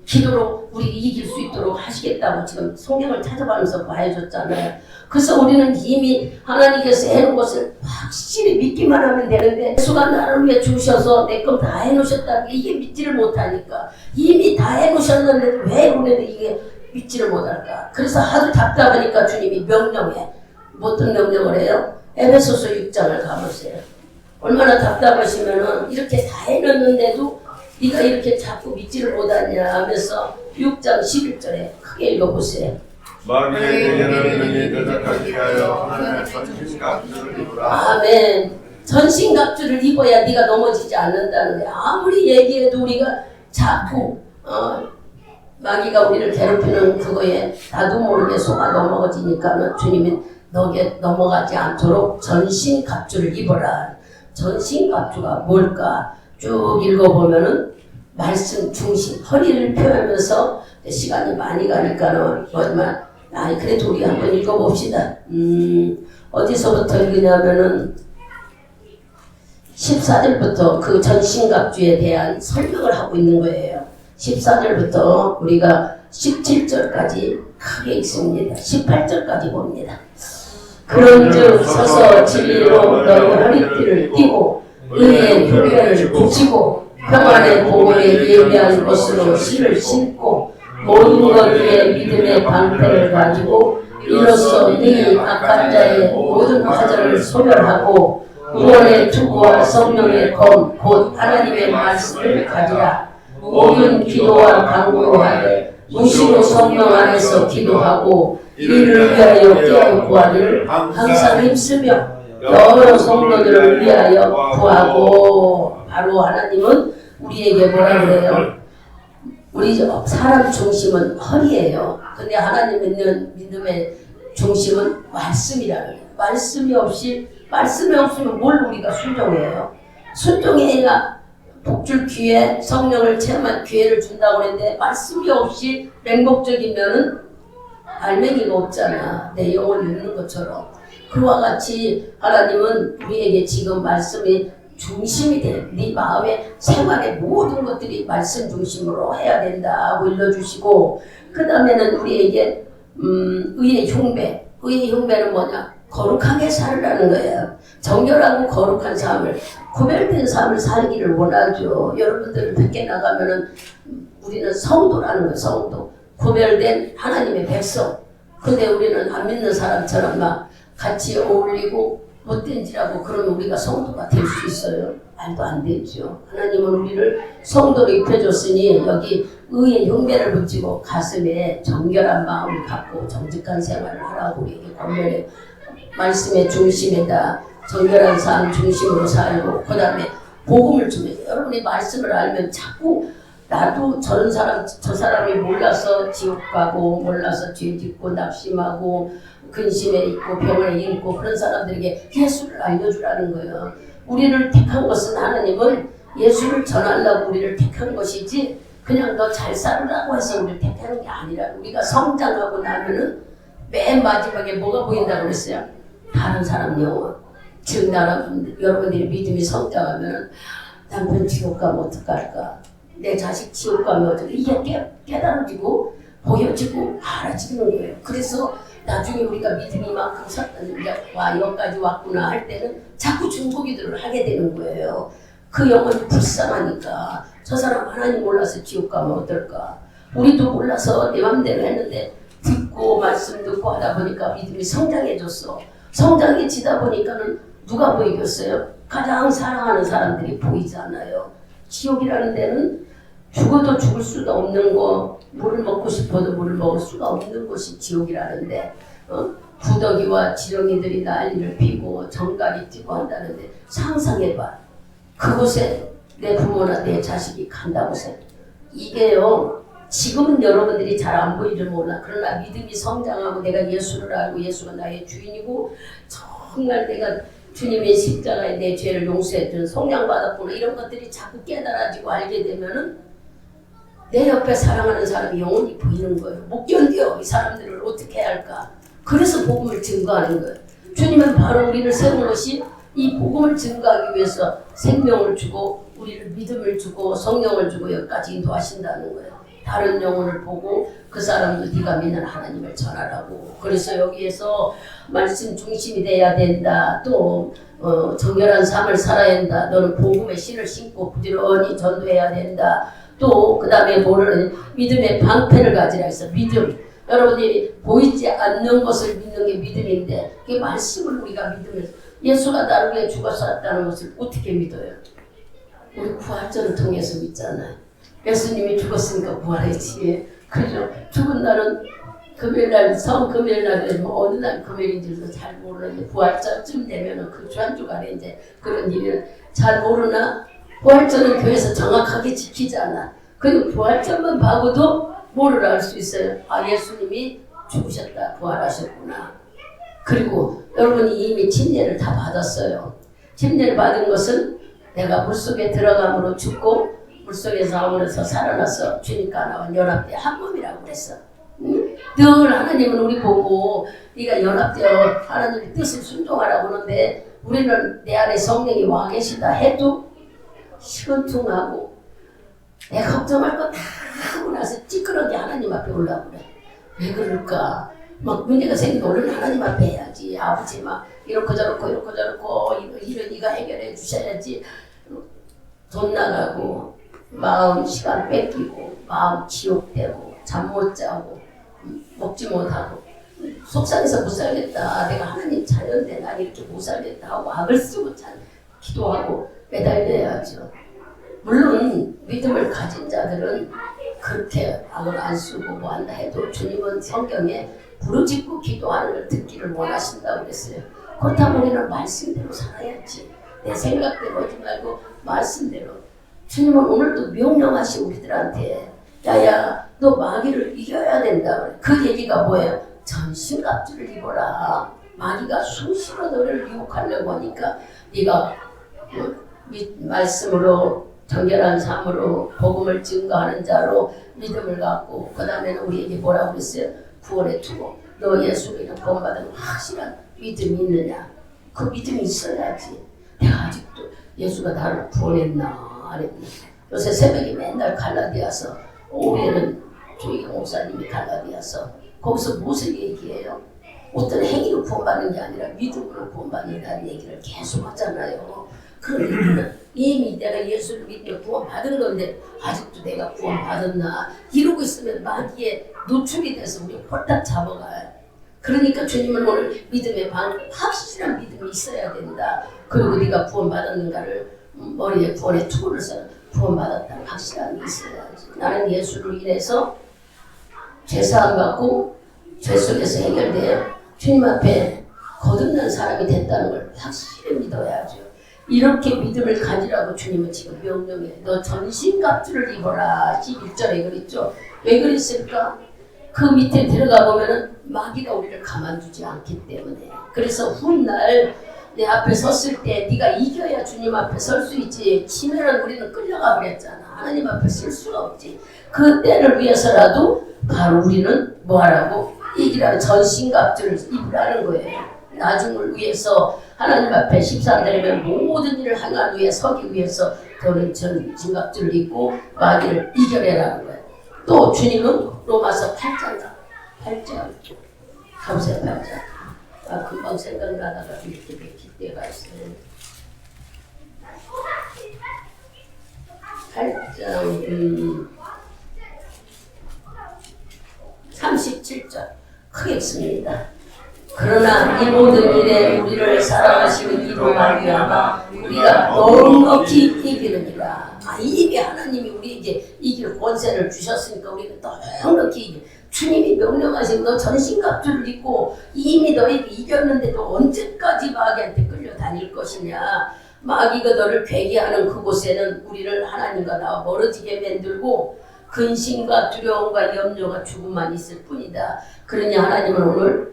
Speaker 1: 기도로 우리 이길 수 있도록 하시겠다고 지금 성경을 찾아가면서 말해줬잖아요. 그래서 우리는 이미 하나님께서 해놓은 것을 확실히 믿기만 하면 되는데 예수가 나를 위해 주셔서 내 것 다 해놓으셨다는 게 이게 믿지를 못하니까 이미 다 해놓으셨는데 왜 우리는 이게 믿지를 못할까. 그래서 하도 답답하니까 주님이 명령해. 어떤 명령을 해요? 에베소서 6장을 가보세요. 얼마나 답답하시면은 이렇게 다 해놨는데도 네가 이렇게 자꾸 믿지를 못하냐 하면서 6장 11절에 크게 읽어보세요.
Speaker 2: 마귀의 계략을 능히 대적하기 위하여 하나님의 전신갑주를 입으라.
Speaker 1: 아멘. 전신갑주를 입어야 네가 넘어지지 않는다는데 아무리 얘기해도 우리가 자꾸 마귀가 우리를 괴롭히는 그거에 나도 모르게 속아 넘어지니까는 주님이 너게 넘어가지 않도록 전신갑주를 입어라. 전신갑주가 뭘까? 쭉 읽어보면은 말씀 중심 허리를 펴면서 시간이 많이 가니까는 뭐지만 그래도 우리 한번 읽어봅시다. 어디서부터 읽으냐면은 14절부터 그 전신갑주에 대한 설명을 하고 있는 거예요. 14절부터 우리가 17절까지 크게 읽습니다. 18절까지 봅니다. 그런즉 서서 진리로 너희 허리띠를 띠고 의의 흉배를 붙이고 평안의 복음에 예비한 것으로 실을 신고 모든 것 위에 믿음의 방패를 가지고 이로써 네 악한 자의 모든 화절을 소멸하고 구원의 투구와 성령의 검 곧 하나님의 말씀을 가지라. 모든 기도와 간구로 하되 무시로 성령 안에서 기도하고 이를 위하여 깨어 구하기를 항상 힘쓰며 여러 성도들을 위하여 구하고. 바로 하나님은 우리에게 뭐라 그래요? 우리 사람 중심은 허리예요. 근데 하나님 믿는 믿음의 중심은 말씀이라는 거예요. 말씀이 없으면 뭘 우리가 순종해요? 순종해야 복줄 기회, 성령을 체험한 기회를 준다고 했는데 말씀이 없이 맹목적이면은 알맹이가 없잖아. 내 영혼이 없는 것처럼. 그와 같이 하나님은 우리에게 지금 말씀이 중심이 돼. 네 마음의 생활의 모든 것들이 말씀 중심으로 해야 된다고 일러주시고, 그 다음에는 우리에게 의의 흉배. 의의 흉배는 뭐냐? 거룩하게 살으라는 거예요. 정결하고 거룩한 삶을, 구별된 삶을 살기를 원하죠. 여러분들 밖에 나가면은 우리는 성도라는 거예요. 성도. 구별된 하나님의 백성. 근데 우리는 안 믿는 사람처럼 막 같이 어울리고 못된지라고 그러면 우리가 성도가 될 수 있어요? 말도 안 되죠. 하나님은 우리를 성도로 입혀줬으니 여기 의의 흉배를 붙이고 가슴에 정결한 마음을 갖고 정직한 생활을 하라고 우리에게 권면해. 말씀의 중심에다 정결한 삶 중심으로 살고, 그 다음에 복음을 주면, 여러분이 말씀을 알면 자꾸 나도 저런 사람 저 사람이 몰라서 지옥 가고 몰라서 죄 짓고 낙심하고 근심에 있고 병원에 있고 그런 사람들에게 예수를 알려주라는 거예요. 우리를 택한 것은, 하나님은 예수를 전하려고 우리를 택한 것이지 그냥 너 잘 살으라고 해서 우리를 택하는 게 아니라, 우리가 성장하고 나면은 맨 마지막에 뭐가 보인다고 그랬어요? 다른 사람 영혼. 즉 여러분들이 믿음이 성장하면 남편 지옥 가면 어떡할까? 내 자식 지옥 가면 어떡할까? 이게 깨달아지고 보여지고 알아지는 거예요. 그래서 나중에 우리가 믿음이 이만큼 와 여기까지 왔구나 할 때는 자꾸 중보기도를 하게 되는 거예요. 그 영혼이 불쌍하니까. 저 사람 하나님 몰라서 지옥 가면 어떨까? 우리도 몰라서 내 맘대로 했는데 듣고 말씀 듣고 하다 보니까 믿음이 성장해졌어. 성장해지다 보니까는 누가 보이겠어요? 가장 사랑하는 사람들이 보이잖아요. 지옥이라는 데는 죽어도 죽을 수가 없는 거, 물을 먹고 싶어도 물을 먹을 수가 없는 곳이 지옥이라는데, 구더기와 지렁이들이 난리를 피고 정갈이 뛰고 한다는데 상상해봐. 그곳에 내 부모나 내 자식이 간다고 생각해. 이게요, 지금은 여러분들이 잘 안 보이줄 몰라. 그러나 믿음이 성장하고 내가 예수를 알고 예수가 나의 주인이고 정말 내가 주님의 십자가에 내 죄를 용서해준 속량받았구나, 이런 것들이 자꾸 깨달아지고 알게 되면은 내 옆에 사랑하는 사람이 영원히 보이는 거예요. 못 견뎌. 이 사람들을 어떻게 해야 할까? 그래서 복음을 증거하는 거예요. 주님은 바로 우리를 세운 것이 이 복음을 증거하기 위해서 생명을 주고 우리를 믿음을 주고 성령을 주고 여기까지 인도하신다는 거예요. 다른 영혼을 보고 그 사람도 네가 믿는 하나님을 전하라고. 그래서 여기에서 말씀 중심이 돼야 된다. 또 정결한 삶을 살아야 된다. 너는 복음의 신을 신고 부지런히 전도해야 된다. 또 그 다음에 뭐를 믿음의 방패를 가지라 해서 믿음. 여러분들이 보이지 않는 것을 믿는 게 믿음인데, 그 말씀을 우리가 믿으면서 예수가 나를 위해 죽어서 왔다는 것을 어떻게 믿어요? 우리 부활절을 통해서 믿잖아요. 예수님이 죽었으니까 부활했지. 그죠? 죽은 날은 금요일날, 금요일날에 뭐 어느 날 금요일인지도 잘 모르는데 부활절쯤 되면은 그 주 한 주간에 이제 그런 일을 잘 모르나? 부활절은 교회에서 정확하게 지키잖아. 그리고 부활절만 봐고도 뭐를 알 수 있어요? 아, 예수님이 죽으셨다, 부활하셨구나. 그리고 여러분이 이미 침례를 다 받았어요. 침례를 받은 것은 내가 물속에 들어감으로 죽고 물속에서 나오면서 살아나서 주님과 나온 연합대 한 몸이라고 그랬어. 응? 늘 하나님은 우리 보고 네가 연합되어 하나님의 뜻을 순종하라고 하는데, 우리는 내 안에 성령이 와 계시다 해도 시큰둥하고 내가 걱정할 거 다 하고 나서 찌끄러기 하나님 앞에 올라오고 그래. 왜 그럴까? 막 문제가 생기면 우리는 하나님 앞에 해야지. 아버지 막 이렇고 저렇고 이런 네가 해결해 주셔야지. 돈 나가고 마음 시간 뺏기고 마음 지옥되고 잠 못 자고 먹지 못하고 속상해서 못 살겠다. 내가 하나님 자녀인데 난 이렇게 못 살겠다 하고 악을 쓰고 기도하고 매달려야죠. 물론 믿음을 가진 자들은 그렇게 악을 안 쓰고 뭐 한다 해도 주님은 성경에 부르짖고 기도하는 걸 듣기를 원하신다고 그랬어요. 그렇다면 우리는 말씀대로 살아야지. 내 생각대로 하지 말고 말씀대로. 주님은 오늘도 명령하시 우리들한테 야야 너 마귀를 이겨야 된다. 그 얘기가 뭐예요? 전신갑주를 입어라. 마귀가 수시로 너를 유혹하려고 하니까 네가 말씀으로 정결한 삶으로 복음을 증거하는 자로 믿음을 갖고, 그 다음에는 우리에게 뭐라고 그랬어요? 구원에 두고 너 예수를 구원받은 확실한 믿음이 있느냐? 그 믿음이 있어야지. 내가 아직도 예수가 나를 구원했나 안 했나. 요새 새벽에 맨날 갈라디아서, 오후에는 조희경 목사님이 갈라디아서 거기서 무엇을 얘기해요? 어떤 행위로 구원받는 게 아니라 믿음으로 구원받는다는 얘기를 계속 하잖아요. 그러니까 이미 내가 예수를 믿고 구원받은 건데 아직도 내가 구원받았나 이러고 있으면 마귀에 노출이 돼서 우리 홀딱 잡아가요. 그러니까 주님은 오늘 믿음의 확실한 믿음이 있어야 된다. 그리고 네가 구원받았는가를 머리에 구원의 투구를 써 구원받았다는 확실함이 있어야지. 나는 예수를 인해서 죄사함 받고 죄 속에서 해결돼요. 주님 앞에 거듭난 사람이 됐다는 걸 확실히 믿어야죠. 이렇게 믿음을 가지라고 주님은 지금 명령해. 너 전신갑주를 입어라. 11절에 그랬죠. 왜 그랬을까? 그 밑에 들어가 보면은 마귀가 우리를 가만두지 않기 때문에. 그래서 훗날 내 앞에 섰을 때 네가 이겨야 주님 앞에 설 수 있지. 치면은 우리는 끌려가 버렸잖아. 하나님 앞에 설 수가 없지. 그 때를 위해서라도 바로 우리는 뭐하라고? 이기라고 전신갑주를 입으라는 거예요. 나중을 위해서 하나님 앞에 13대면 모든 일을 행한 후에 서기 위해서 너는 전신갑주를 입고 마귀를 이겨내라는 거예요. 또 주님은 로마서 8장 감세 8장 금방 생각나다가 이렇게 맥힐 때가 있어요. 8장 37절 크게 씁니다. 그러나 이 모든 일에 우리를 사랑하시는 이로 말미암아 우리가 넉넉히 이기느니라. 이미 하나님이 우리에게 이길 권세를 주셨으니까 우리는 넉넉히 이기. 주님이 명령하신 너 전신갑주를 입고 이미 너에게 이겼는데도 언제까지 마귀한테 끌려다닐 것이냐. 마귀가 너를 괴계하는 그곳에는 우리를 하나님과 나와 멀어지게 만들고 근심과 두려움과 염려가 죽음만 있을 뿐이다. 그러니 하나님은 오늘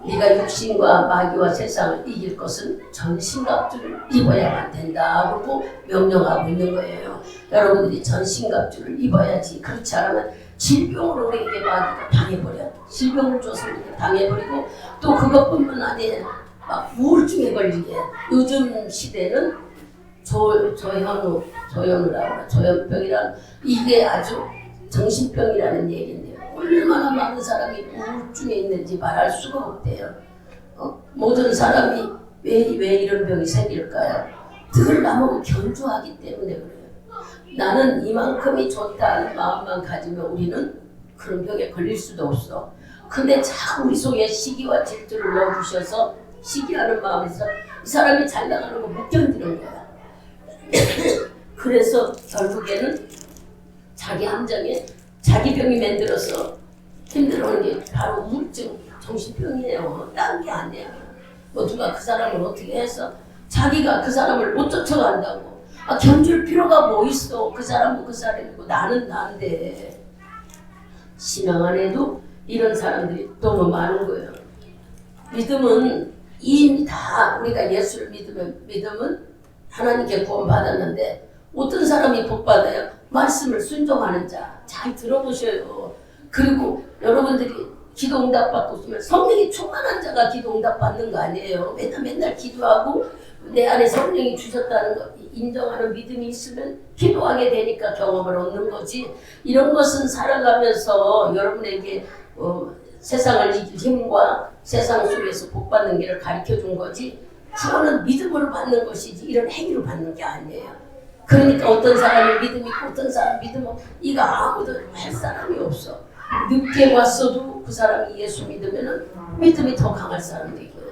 Speaker 1: 네가 육신과 마귀와 세상을 이길 것은 전신갑주를 입어야만 된다 하고 명령하고 있는 거예요. 여러분들이 전신갑주를 입어야지. 그렇지 않으면 질병으로 우리에게 마귀가 당해버려. 질병을 줘서 우리가 당해버리고 또 그것뿐만 아니라 막 우울증에 걸리게. 요즘 시대는 조현병이란 이게 아주 정신병이라는 얘기인데요. 얼마나 많은 사람이 우울증에 있는지 말할 수가 없대요. 모든 사람이 왜 이런 병이 생길까요? 늘 나보고 견주하기 때문에 그래요. 나는 이만큼이 좋다는 마음만 가지면 우리는 그런 병에 걸릴 수도 없어. 근데 자꾸 우리 속에 시기와 질투를 넣어주셔서 시기하는 마음에서 이 사람이 잘 나가는 거 못 견디는 거야. 그래서 결국에는 자기 함정에 자기 병이 만들어서 힘들어하는 게 바로 우울증, 정신병이에요. 딴 게 아니야. 뭐 누가 그 사람을 어떻게 해서 자기가 그 사람을 못 쫓아간다고. 견줄 필요가 뭐 있어. 그 사람은 그 사람이고 나는 나인데. 신앙 안에도 이런 사람들이 너무 많은 거예요. 믿음은 이미 다 우리가 예수를 믿으면 하나님께 구원받았는데 어떤 사람이 복받아요? 말씀을 순종하는 자. 잘 들어보셔요. 그리고 여러분들이 기도 응답 받고 있으면 성령이 충만한 자가 기도 응답 받는 거 아니에요. 맨날 기도하고 내 안에 성령이 주셨다는 거 인정하는 믿음이 있으면 기도하게 되니까 경험을 얻는 거지. 이런 것은 살아가면서 여러분에게 세상을 이길 힘과 세상 속에서 복받는 길을 가르쳐 준 거지. 구원은 믿음으로 받는 것이지 이런 행위로 받는 게 아니에요. 그러니까 어떤 사람이 믿음이 있고 어떤 사람이 믿음 없고 이거 아무도 할 사람이 없어. 늦게 왔어도 그 사람이 예수 믿으면 믿음이 더 강할 사람도 있고요.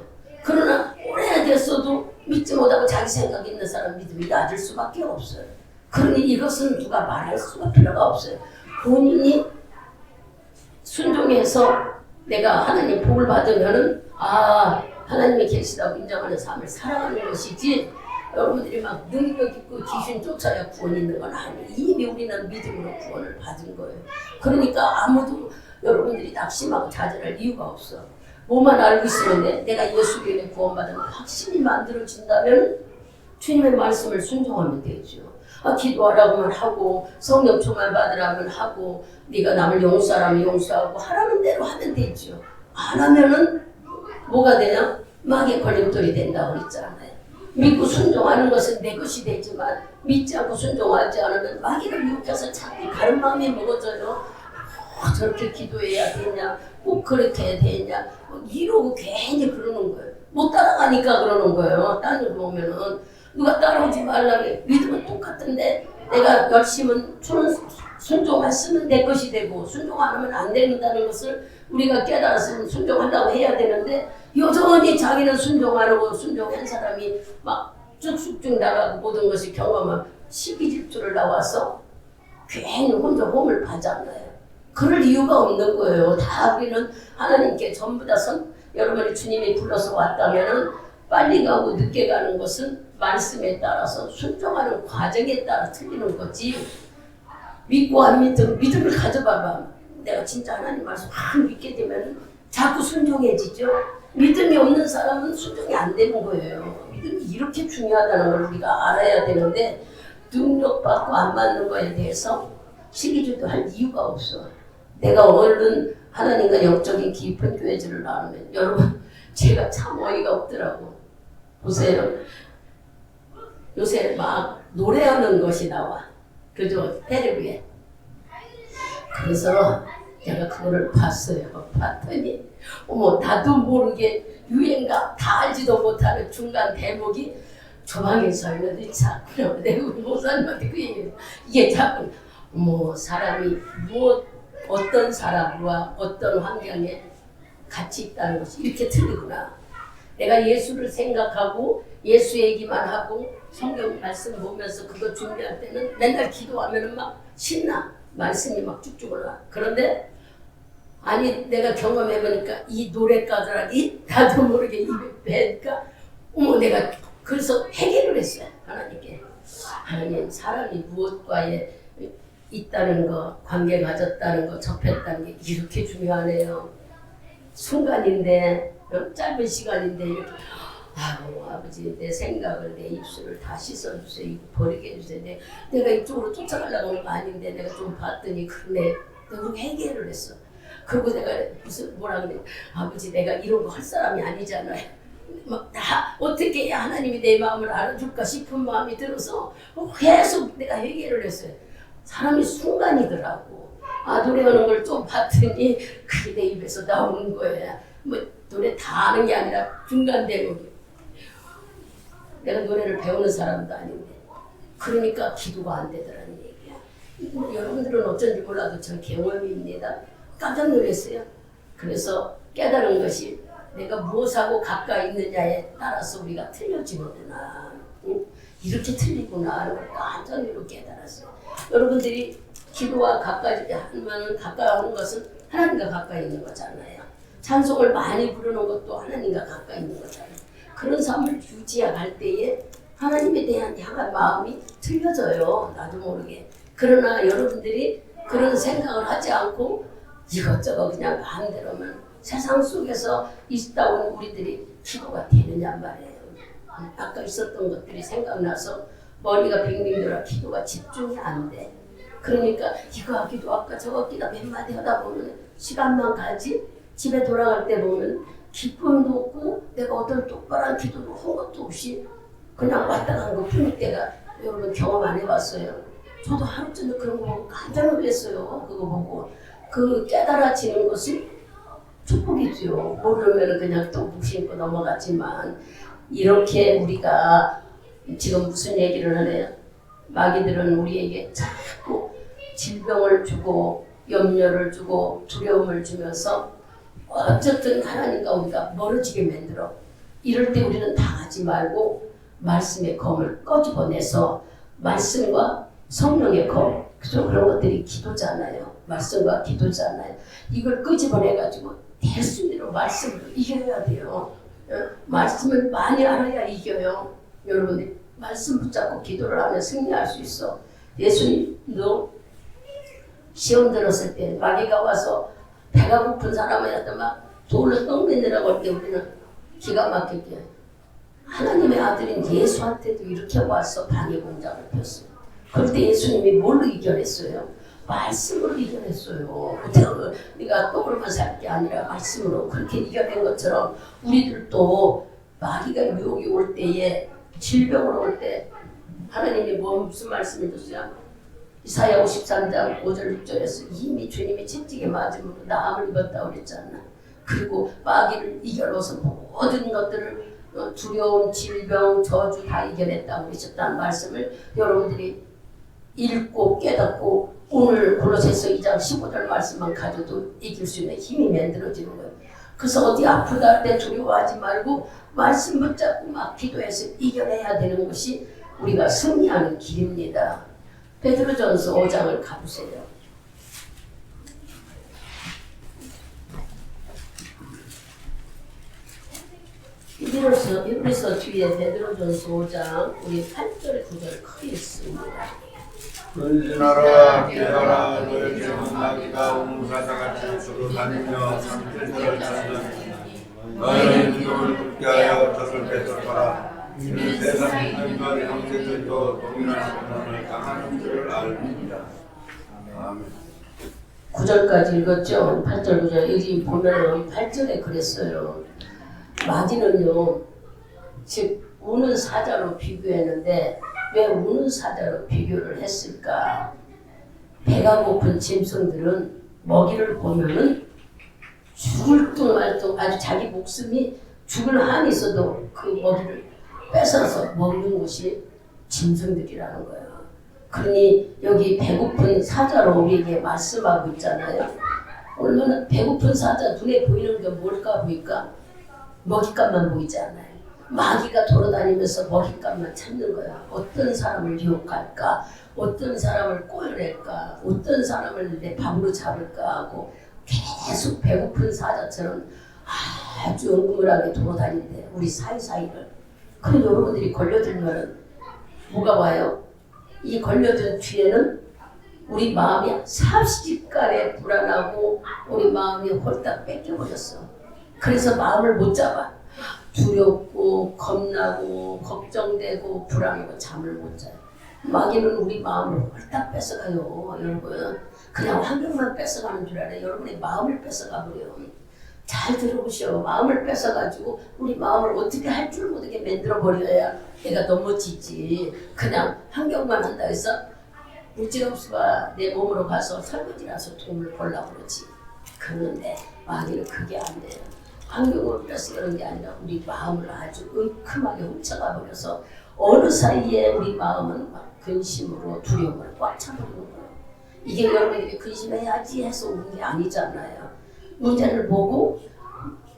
Speaker 1: 그러나 오래됐어도 믿지 못하고 자기 생각 있는 사람 믿음이 낮을 수밖에 없어요. 그러니 이것은 누가 말할 수가 필요가 없어요. 본인이 순종해서 내가 하나님 복을 받으면은 하나님이 계시다고 인정하는 삶을 살아가는 것이지 여러분들이 막 능력 있고 귀신 쫓아야 구원 있는 건 아니에요. 이미 우리는 믿음으로 구원을 받은 거예요. 그러니까 아무도 여러분들이 낙심하고 좌절할 이유가 없어. 뭐만 알고 있으면 내가 예수 이름에 구원받은 확신이 만들어진다면 주님의 말씀을 순종하면 되죠. 기도하라고만 하고 성령 충만 받으라면 하고 네가 남을 용서하라면 용서하고 하라는 대로 하면 되죠. 안 하면은 뭐가 되냐? 마귀의 걸림돌이 된다고 그랬잖아요. 믿고 순종하는 것은 내 것이 되지만 믿지 않고 순종하지 않으면 마귀가 유혹해서 자꾸 다른 마음이 먹어져요. 저렇게 기도해야 되냐, 꼭 그렇게 해야 되냐, 이러고 괜히 그러는 거예요. 못 따라가니까 그러는 거예요. 딴 일 보면은 누가 따라오지 말라고. 믿음은 똑같은데 내가 열심히 순종만 쓰면 내 것이 되고 순종 안 하면 안 된다는 것을 우리가 깨달았으면 순종하려고 해야 되는데 여전히 자기는 순종 안 하고 순종한 사람이 막 쭉쭉쭉 나가고 모든 것이 경험한 시기질투를 나와서 괜히 혼자 홈을 받잖아요. 그럴 이유가 없는 거예요. 다 우리는 하나님께 전부 다 여러분이 주님이 불러서 왔다면은 빨리 가고 늦게 가는 것은 말씀에 따라서 순종하는 과정에 따라 틀리는 거지. 믿고 안 믿음을 가져봐봐. 내가 진짜 하나님 말씀 확 믿게 되면 자꾸 순종해지죠. 믿음이 없는 사람은 순종이 안 되는 거예요. 믿음이 이렇게 중요하다는 걸 우리가 알아야 되는데 능력받고 안 받는 거에 대해서 시기질도 할 이유가 없어. 내가 얼른 하나님과 영적인 깊은 교회질을 나누면 여러분 제가 참 어이가 없더라고. 보세요. 요새 막 노래하는 것이 나와. 그죠? 텔레비에. 그래서 내가 그거를 봤어요. 봤더니 어머 나도 모르게 유행가 다 알지도 못하는 중간 대목이 조망에서 있는데 자꾸 내가 우리 목사님한테 그 얘기를 이게 자꾸 뭐 사람이 어떤 사람과 어떤 환경에 같이 있다는 것이 이렇게 틀리구나. 내가 예수를 생각하고 예수 얘기만 하고 성경 말씀 보면서 그거 준비할 때는 맨날 기도하면 막 신나. 말씀이 막 쭉쭉 올라. 그런데 아니 내가 경험해보니까 이 노래가들이 나도 모르게 입에 배니까 어머 내가 그래서 회개를 했어요. 하나님께. 하나님 사람이 무엇과에 있다는 거, 관계 가졌다는 거, 접했다는 게 이렇게 중요하네요. 순간인데 짧은 시간인데 이렇게 아이고 아버지 내 생각을 내 입술을 다 씻어주세요. 이거 버리게 해주세요. 내가 이쪽으로 쫓아가려고 하는 거 아닌데 내가 좀 봤더니 그러네. 내가 회개를 했어. 그리고 내가 무슨 뭐라 그래. 아버지 내가 이런 거 할 사람이 아니잖아요. 막 다 어떻게 해야 하나님이 내 마음을 알아줄까 싶은 마음이 들어서 계속 내가 회개를 했어요. 사람이 순간이더라고. 아 노래하는 걸 좀 봤더니 그게 내 입에서 나오는 거야. 뭐 노래 다 아는 게 아니라 중간 대목이. 내가 노래를 배우는 사람도 아닌데 그러니까 기도가 안 되더라는 얘기야. 여러분들은 어쩐지 몰라도 저 경험입니다. 깜짝 놀랐어요. 그래서 깨달은 것이 내가 무엇하고 가까이 있느냐에 따라서 우리가 틀려지는구나. 이렇게 틀리구나 하는 걸 깜짝 놀라고 깨달았어요. 여러분들이 기도와 가까이 하면 가까이 하는 것은 하나님과 가까이 있는 거잖아요. 찬송을 많이 부르는 것도 하나님과 가까이 있는 거잖아요. 그런 삶을 유지할 때에 하나님에 대한 향한 마음이 틀려져요. 나도 모르게. 그러나 여러분들이 그런 생각을 하지 않고 이것저것 그냥 마음대로면 세상 속에서 있다 온 우리들이 기도가 되느냐 말이에요. 아까 있었던 것들이 생각나서 머리가 빙빙 돌아 기도가 집중이 안 돼. 그러니까 이거 하기도 아까 저거 하기도 몇 마디 하다 보면 시간만 가지 집에 돌아갈 때 보면 기쁨도 없고 내가 어떤 똑바른 기도를 한 것도 없이 그냥 왔다 간 거 뿐일 때가 여러분 경험 안 해봤어요. 저도 하루 전에 그런 거 보고 깜짝 놀랐어요. 그거 보고 그 깨달아지는 것이 축복이죠. 모르면 그냥 또 무심코 넘어갔지만 이렇게 우리가 지금 무슨 얘기를 하네요. 마귀들은 우리에게 자꾸 질병을 주고 염려를 주고 두려움을 주면서 어쨌든 하나님과 우리가 멀어지게 만들어. 이럴 때 우리는 당하지 말고 말씀의 검을 꺼집어내서 말씀과 성령의 검, 그런 것들이 기도잖아요. 말씀과 기도잖아요. 이걸 끄집어내가지고 대수로 말씀으로 이겨야 돼요. 말씀을 많이 알아야 이겨요. 여러분들 말씀 붙잡고 기도를 하면 승리할 수 있어. 예수님도 시험 들었을 때 마귀가 와서 배가 고픈 사람한테 막 돌을 떡내느라고 할 때 우리는 기가 막히게 하나님의 아들인 예수한테도 이렇게 와서 방해 공작을 폈어요. 그럴 때 예수님이 뭘로 이겨냈어요? 말씀으로 이겨냈어요. 네가 떡으로만 살 게 아니라 말씀으로 그렇게 이겨낸 것처럼 우리들도 마귀가 유혹이 올 때에 질병으로 올 때 하나님이 무슨 말씀을 줬어요? 이사야 53장 5절 6절에서 이미 주님이 채찍에 맞음으로 나음을 입었다 그랬잖아. 그리고 마귀를 이겨놓아서 모든 것들을 두려운 질병, 저주 다 이겨냈다고 그러셨다는 말씀을 여러분들이 읽고 깨닫고 오늘 골로새서 2장 15절 말씀만 가져도 이길 수 있는 힘이 만들어지는 거예요. 그래서 어디 아프다 할 때 두려워하지 말고 말씀 붙잡고 막 기도해서 이겨내야 되는 것이 우리가 승리하는 길입니다. 베드로전서 5장을 가보세요. 히브리서 뒤에 베드로전서 5장 우리 8절 9절 크게 있습니다.
Speaker 2: 근신하라 깨어라 너에게는 나귀가 옹사자같이 주로 다니며 산길들을 찾는 너희는 기도를 굳게 하여 젖을 뱉어라. 이는 세상에 있는 것 형제들도 동일한 고난을 당하는 줄을 알미니라. 아멘.
Speaker 1: 9절까지 읽었죠? 8절 9절 여기 보면 8절에 그랬어요. 마귀는요, 즉 우는 사자로 비교했는데 왜 우는 사자로 비교를 했을까? 배가 고픈 짐승들은 먹이를 보면은 죽을 둥 말 둥 아주 자기 목숨이 죽을 한이 있어도 그 먹이를 뺏어서 먹는 것이 짐승들이라는 거예요. 그러니 여기 배고픈 사자로 우리에게 말씀하고 있잖아요. 얼마나 배고픈 사자 눈에 보이는 게 뭘까 보니까 먹잇감만 보이지 않아요. 마귀가 돌아다니면서 먹잇감만 찾는 거야. 어떤 사람을 유혹할까? 어떤 사람을 꼬여낼까? 어떤 사람을 내 밥으로 잡을까 하고 계속 배고픈 사자처럼 아주 은근하게 돌아다닌대. 우리 사이사이를. 그럼 여러분들이 걸려들면 뭐가 와요? 이 걸려든 뒤에는 우리 마음이 사시집간에 불안하고 우리 마음이 홀딱 뺏겨버렸어. 그래서 마음을 못 잡아. 두렵고 겁나고 걱정되고 불안하고 잠을 못 자요. 마귀는 우리 마음을 홀딱 뺏어가요. 여러분 그냥 환경만 뺏어가는 줄 알아요. 여러분의 마음을 뺏어가버려요. 잘 들어보시오. 마음을 뺏어가지고 우리 마음을 어떻게 할 줄 모르게 만들어버려야 내가 넘어지지. 그냥 환경만 한다 해서 무지없이가 내 몸으로 가서 설거지라서 돈을 벌라고 그러지. 그런데 마귀는 그게 안 돼요. 환경을 뺏어가는 게 아니라 우리 마음을 아주 은큼하게 훔쳐가 버려서 어느 사이에 우리 마음은 막 근심으로 두려움으로 꽉 차버리는 거예요. 이게 여러분에게 근심해야지 해서 오는 게 아니잖아요. 문제를 보고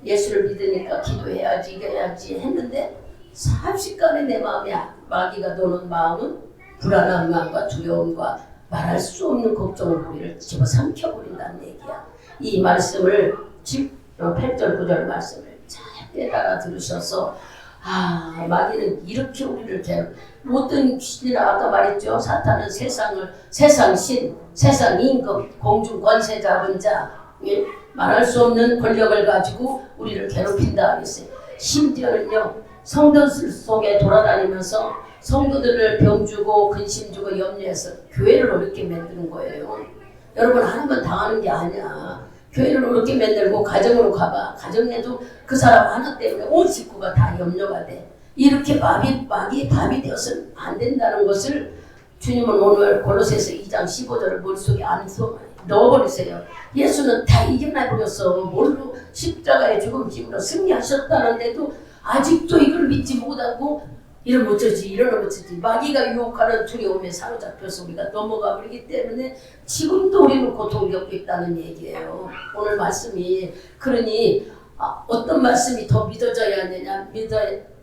Speaker 1: 예수를 믿으니까 기도해야지 이겨야지 했는데 삽시간에 내 마음에 마귀가 노는 마음은 불안한 마음과 두려움과 말할 수 없는 걱정을 우리를 집어삼켜버린다는 얘기야. 이 말씀을 8절 9절 말씀을 잘 깨달아 들으셔서 마귀는 이렇게 우리를 모든 귀신이라 아까 말했죠. 사탄은 세상 신, 세상 임금, 공중 권세 잡은 자, 말할 수 없는 권력을 가지고 우리를 괴롭힌다 그랬어요. 심지어는요 성도들 속에 돌아다니면서 성도들을 병주고 근심주고 염려해서 교회를 어렵게 만드는 거예요. 여러분 하나만 당하는 게 아니야. 교회를 어렵게 만들고 가정으로 가봐. 가정에도 그 사람 하나 때문에 온 식구가 다 염려가 돼. 이렇게 마귀의 밥이 되어서는 안 된다는 것을 주님은 오늘 골로새서 2장 15절을 머릿속에 안 넣어버리세요. 예수는 다 이겨내버렸어. 뭘로 십자가의 죽음 힘으로 승리하셨다는데도 아직도 이걸 믿지 못하고 이러면 어쩌지 이러면 어쩌지 마귀가 유혹하는 두려움에 사로잡혀서 우리가 넘어가 버리기 때문에 지금도 우리는 고통을 겪고 있다는 얘기예요. 오늘 말씀이 그러니 어떤 말씀이 더 믿어져야 하느냐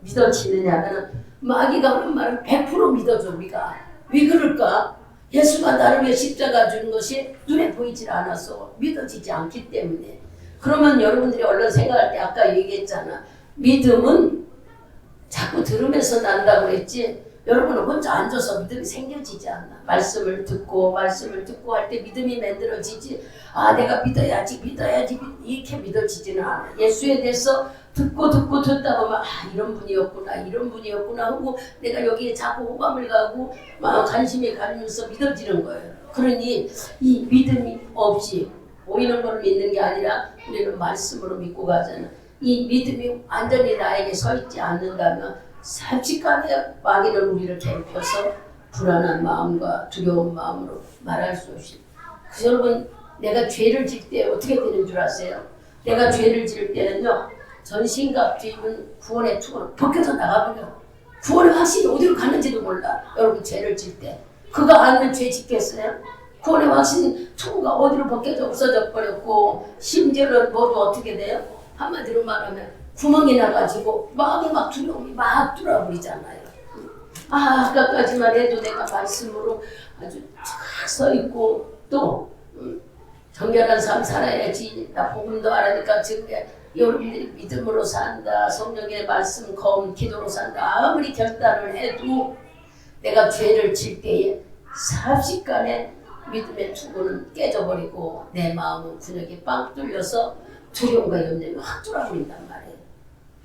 Speaker 1: 믿어지느냐는 마귀가 하는 말은 100% 믿어줘. 우리가 왜 그럴까? 예수가 나를 위해 십자가 주는 것이 눈에 보이질 않아서 믿어지지 않기 때문에. 그러면 여러분들이 얼른 생각할 때 아까 얘기했잖아. 믿음은 자꾸 들으면서 난다고 그랬지. 여러분은 혼자 앉아서 믿음이 생겨지지 않나. 말씀을 듣고 할 때 믿음이 만들어지지. 내가 믿어야지 이렇게 믿어지지는 않아. 예수에 대해서 듣고 듣다 보면 이런 분이었구나 하고 내가 여기에 자꾸 호감을 가고 관심이 가면서 믿어지는 거예요. 그러니 이 믿음이 없이 보이는 걸 믿는 게 아니라 우리는 말씀으로 믿고 가잖아. 이 믿음이 완전히 나에게 서 있지 않는다면 삼시간에 마귀는 우리를 괴롭혀서 불안한 마음과 두려운 마음으로 말할 수 없이. 그 여러분, 내가 죄를 질 때 어떻게 되는 줄 아세요? 내가 죄를 지을 때는요, 전신갑주 입은 구원의 투구는 벗겨서 나가버려. 구원의 확신이 어디로 가는지도 몰라. 여러분, 죄를 질 때. 그거 알면 죄 짓겠어요? 구원의 확신 투구가 어디로 벗겨져 없어져 버렸고, 심지어는 모두 어떻게 돼요? 한마디로 말하면 구멍이 나가지고 마음에 막 두려움이 막 들어버리잖아요. 아까까지만 해도 내가 말씀으로 아주 쫙 서 있고 또 정결한 삶 살아야지. 나 복음도 알아니까 지금 여러분들이 믿음으로 산다, 성령의 말씀 검 기도로 산다, 아무리 결단을 해도 내가 죄를 질 때에 삽시간에 믿음의 투구는 깨져버리고 내 마음은 근육이 빵 뚫려서 두려움과 염려가 확 돌아버린단 말이에요.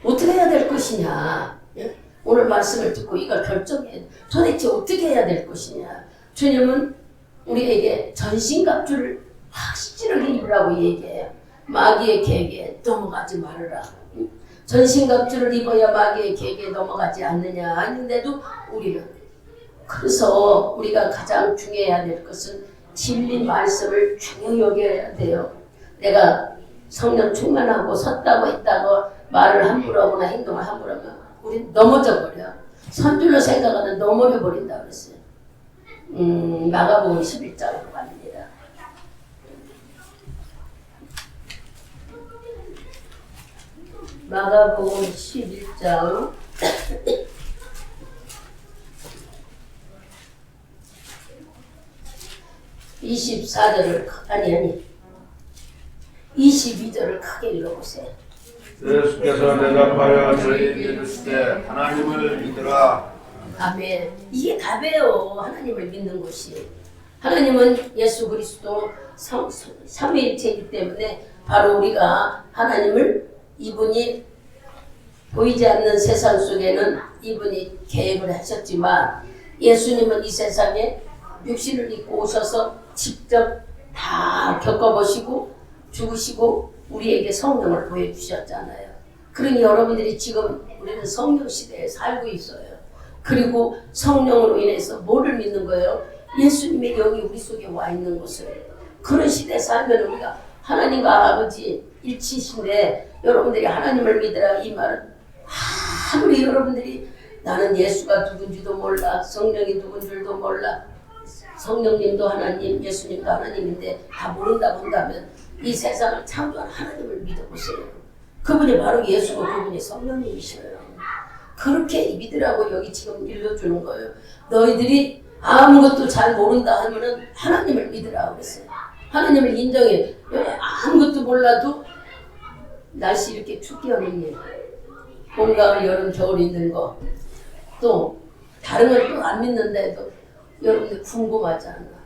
Speaker 1: 어떻게 해야 될 것이냐? 예? 오늘 말씀을 듣고 이걸 결정해. 도대체 어떻게 해야 될 것이냐? 주님은 우리에게 전신갑주를 확실하게 입으라고 얘기해요. 마귀의 계계에 넘어가지 말아라. 전신갑주를 입어야 마귀의 계계에 넘어가지 않느냐 하는데도 우리는, 그래서 우리가 가장 중요해야 될 것은 진리 말씀을 중요히 여겨야 돼요. 내가 성령 충만하고 섰다고 했다고 말을 함부로 하거나 행동을 함부로 하면 우린 넘어져 버려. 선줄로 생각하면 넘어져 버린다 그랬어요. 마가복음 11장으로 갑니다. 마가복음 11장 24절을 아니 22절을 크게 읽어보세요.
Speaker 2: 예수께서 대답하여 저희에게 이르시되 하나님을 믿으라.
Speaker 1: 아멘. 이게 답이에요. 하나님을 믿는 것이. 하나님은 예수 그리스도 삼위일체이기 때문에 바로 우리가 하나님을, 이분이 보이지 않는 세상 속에는 이분이 계획을 하셨지만 예수님은 이 세상에 육신을 입고 오셔서 직접 다 겪어보시고 죽으시고 우리에게 성령을 보여주셨잖아요. 그러니 여러분들이 지금 우리는 성령 시대에 살고 있어요. 그리고 성령으로 인해서 뭐를 믿는 거예요? 예수님의 영이 우리 속에 와 있는 것을. 그런 시대에 살면 우리가 하나님과 아버지 일치신데, 여러분들이 하나님을 믿으라 이 말은 아무리 여러분들이 나는 예수가 누군지도 몰라, 성령이 누군 줄도 몰라, 성령님도 하나님, 예수님도 하나님인데 다 모른다고 한다면 이 세상을 창조한 하나님을 믿어보세요. 그분이 바로 예수고 그분이 성령님이셔요. 그렇게 믿으라고 여기 지금 일러주는 거예요. 너희들이 아무것도 잘 모른다 하면은 하나님을 믿으라고 그랬어요. 하나님을 인정해. 아무것도 몰라도 날씨 이렇게 춥게 하는 일, 봄, 가을, 여름, 겨울 있는 거, 또 다른 걸 또 안 믿는데도 여러분들 궁금하잖아.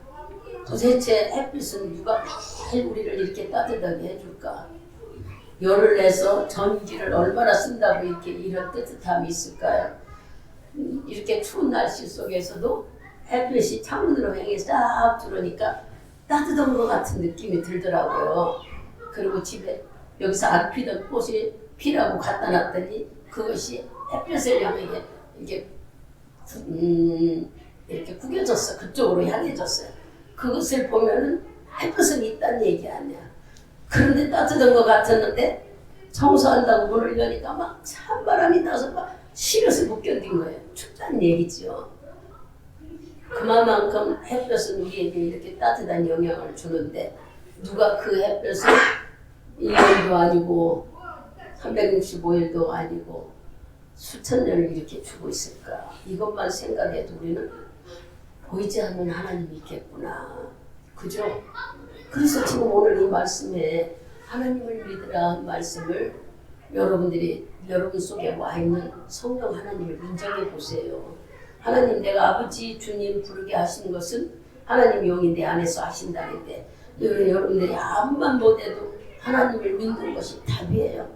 Speaker 1: 도대체 햇빛은 누가 매일 우리를 이렇게 따뜻하게 해줄까? 열을 내서 전기를 얼마나 쓴다고 이렇게 이런 뜨뜻함이 있을까요? 이렇게 추운 날씨 속에서도 햇빛이 창문으로 향해 싹 들어오니까 따뜻한 것 같은 느낌이 들더라고요. 그리고 집에 여기서 안 피던 꽃이 피라고 갖다 놨더니 그것이 햇빛을 향해 이렇게 구겨졌어. 그쪽으로 향해졌어요. 그것을 보면은 햇빛은 있다는 얘기 아니야. 그런데 따뜻한 것 같았는데 청소한다고 문을 여니까 막 찬바람이 나서 막 시려서 못 견딘 거예요. 춥다는 얘기죠. 그만큼 햇볕은 우리에게 이렇게 따뜻한 영향을 주는데 누가 그 햇볕을 1년도 아니고 365일도 아니고 수천 년을 이렇게 주고 있을까? 이것만 생각해도 우리는 보이지 않는 하나님이 있겠구나. 그죠? 그래서 지금 오늘 이 말씀에 하나님을 믿으라 말씀을 여러분들이 여러분 속에 와 있는 성령 하나님을 인정해 보세요. 하나님, 내가 아버지 주님 부르게 하신 것은 하나님 영이 내 안에서 하신다는데 여러분들이 아무만 못해도 하나님을 믿는 것이 답이에요.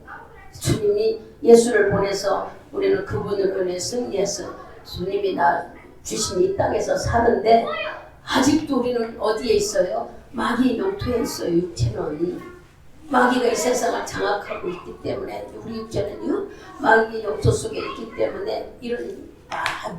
Speaker 1: 주님이 예수를 보내서 우리는 그분으로 인해 승리해서 주님이 나 주신 이 땅에서 사는데 아직도 우리는 어디에 있어요? 마귀의 영토에 있어요. 육체는. 마귀가 이 세상을 장악하고 있기 때문에 우리 육체는요 마귀의 욕조 속에 있기 때문에 이런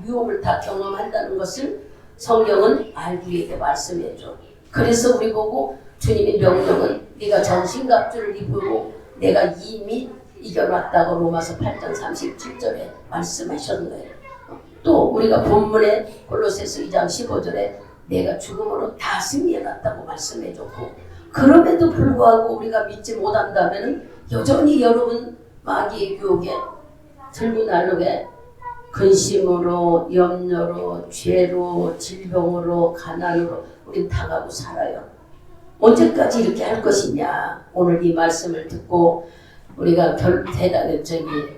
Speaker 1: 유혹을 다 경험한다는 것을 성경은 알고 우리에게 말씀해줘. 그래서 우리 보고 주님의 명령은 네가 전신갑주를 입고 내가 이미 이겨놨다고 로마서 8장 37절에 말씀하셨는 거예요. 또 우리가 본문에 골로새서 2장 15절에 내가 죽음으로 다 승리해놨다고 말씀해줬고, 그럼에도 불구하고 우리가 믿지 못한다면 여전히 여러분 마귀의 유혹에 들고 날르게 근심으로, 염려로, 죄로, 질병으로, 가난으로 우린 당하고 살아요. 언제까지 이렇게 할 것이냐. 오늘 이 말씀을 듣고 우리가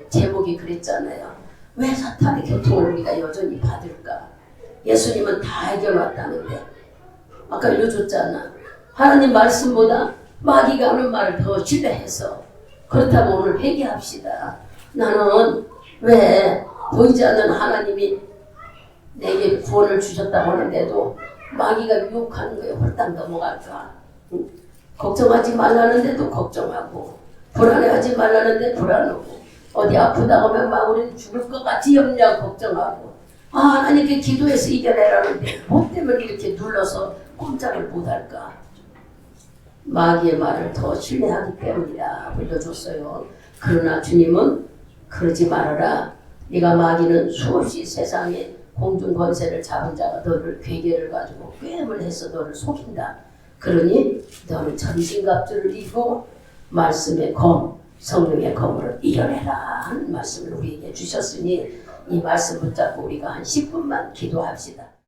Speaker 1: 제목이 그랬잖아요. 왜 사탄의 교통을 우리가 여전히 받을까? 예수님은 다 해결했다는데. 아까 읽어줬잖아. 하나님 말씀보다 마귀가 하는 말을 더 신뢰해서. 그렇다면 오늘 회개합시다. 나는 왜 보이지 않는 하나님이 내게 구원을 주셨다고 하는데도 마귀가 유혹하는 거에 홀딱 넘어갈까? 응? 걱정하지 말라는데도 걱정하고, 불안해하지 말라는데 불안하고, 어디 아프다고 하면 막 우리는 죽을 것 같이 염려하고 걱정하고, 하나님께 기도해서 이겨내라는데 뭐 때문에 이렇게 눌러서 꼼짝을 못할까? 마귀의 말을 더 신뢰하기 때문이라 불러줬어요. 그러나 주님은 그러지 말아라. 네가 마귀는 수없이 세상에 공중 권세를 잡은 자가 너를 괴계를 가지고 꾀임을 해서 너를 속인다. 그러니 너는 전신갑주를 입고 말씀의 검, 성령의 검으로 이겨내라 하는 말씀을 우리에게 주셨으니 이 말씀 붙잡고 우리가 한 10분만 기도합시다.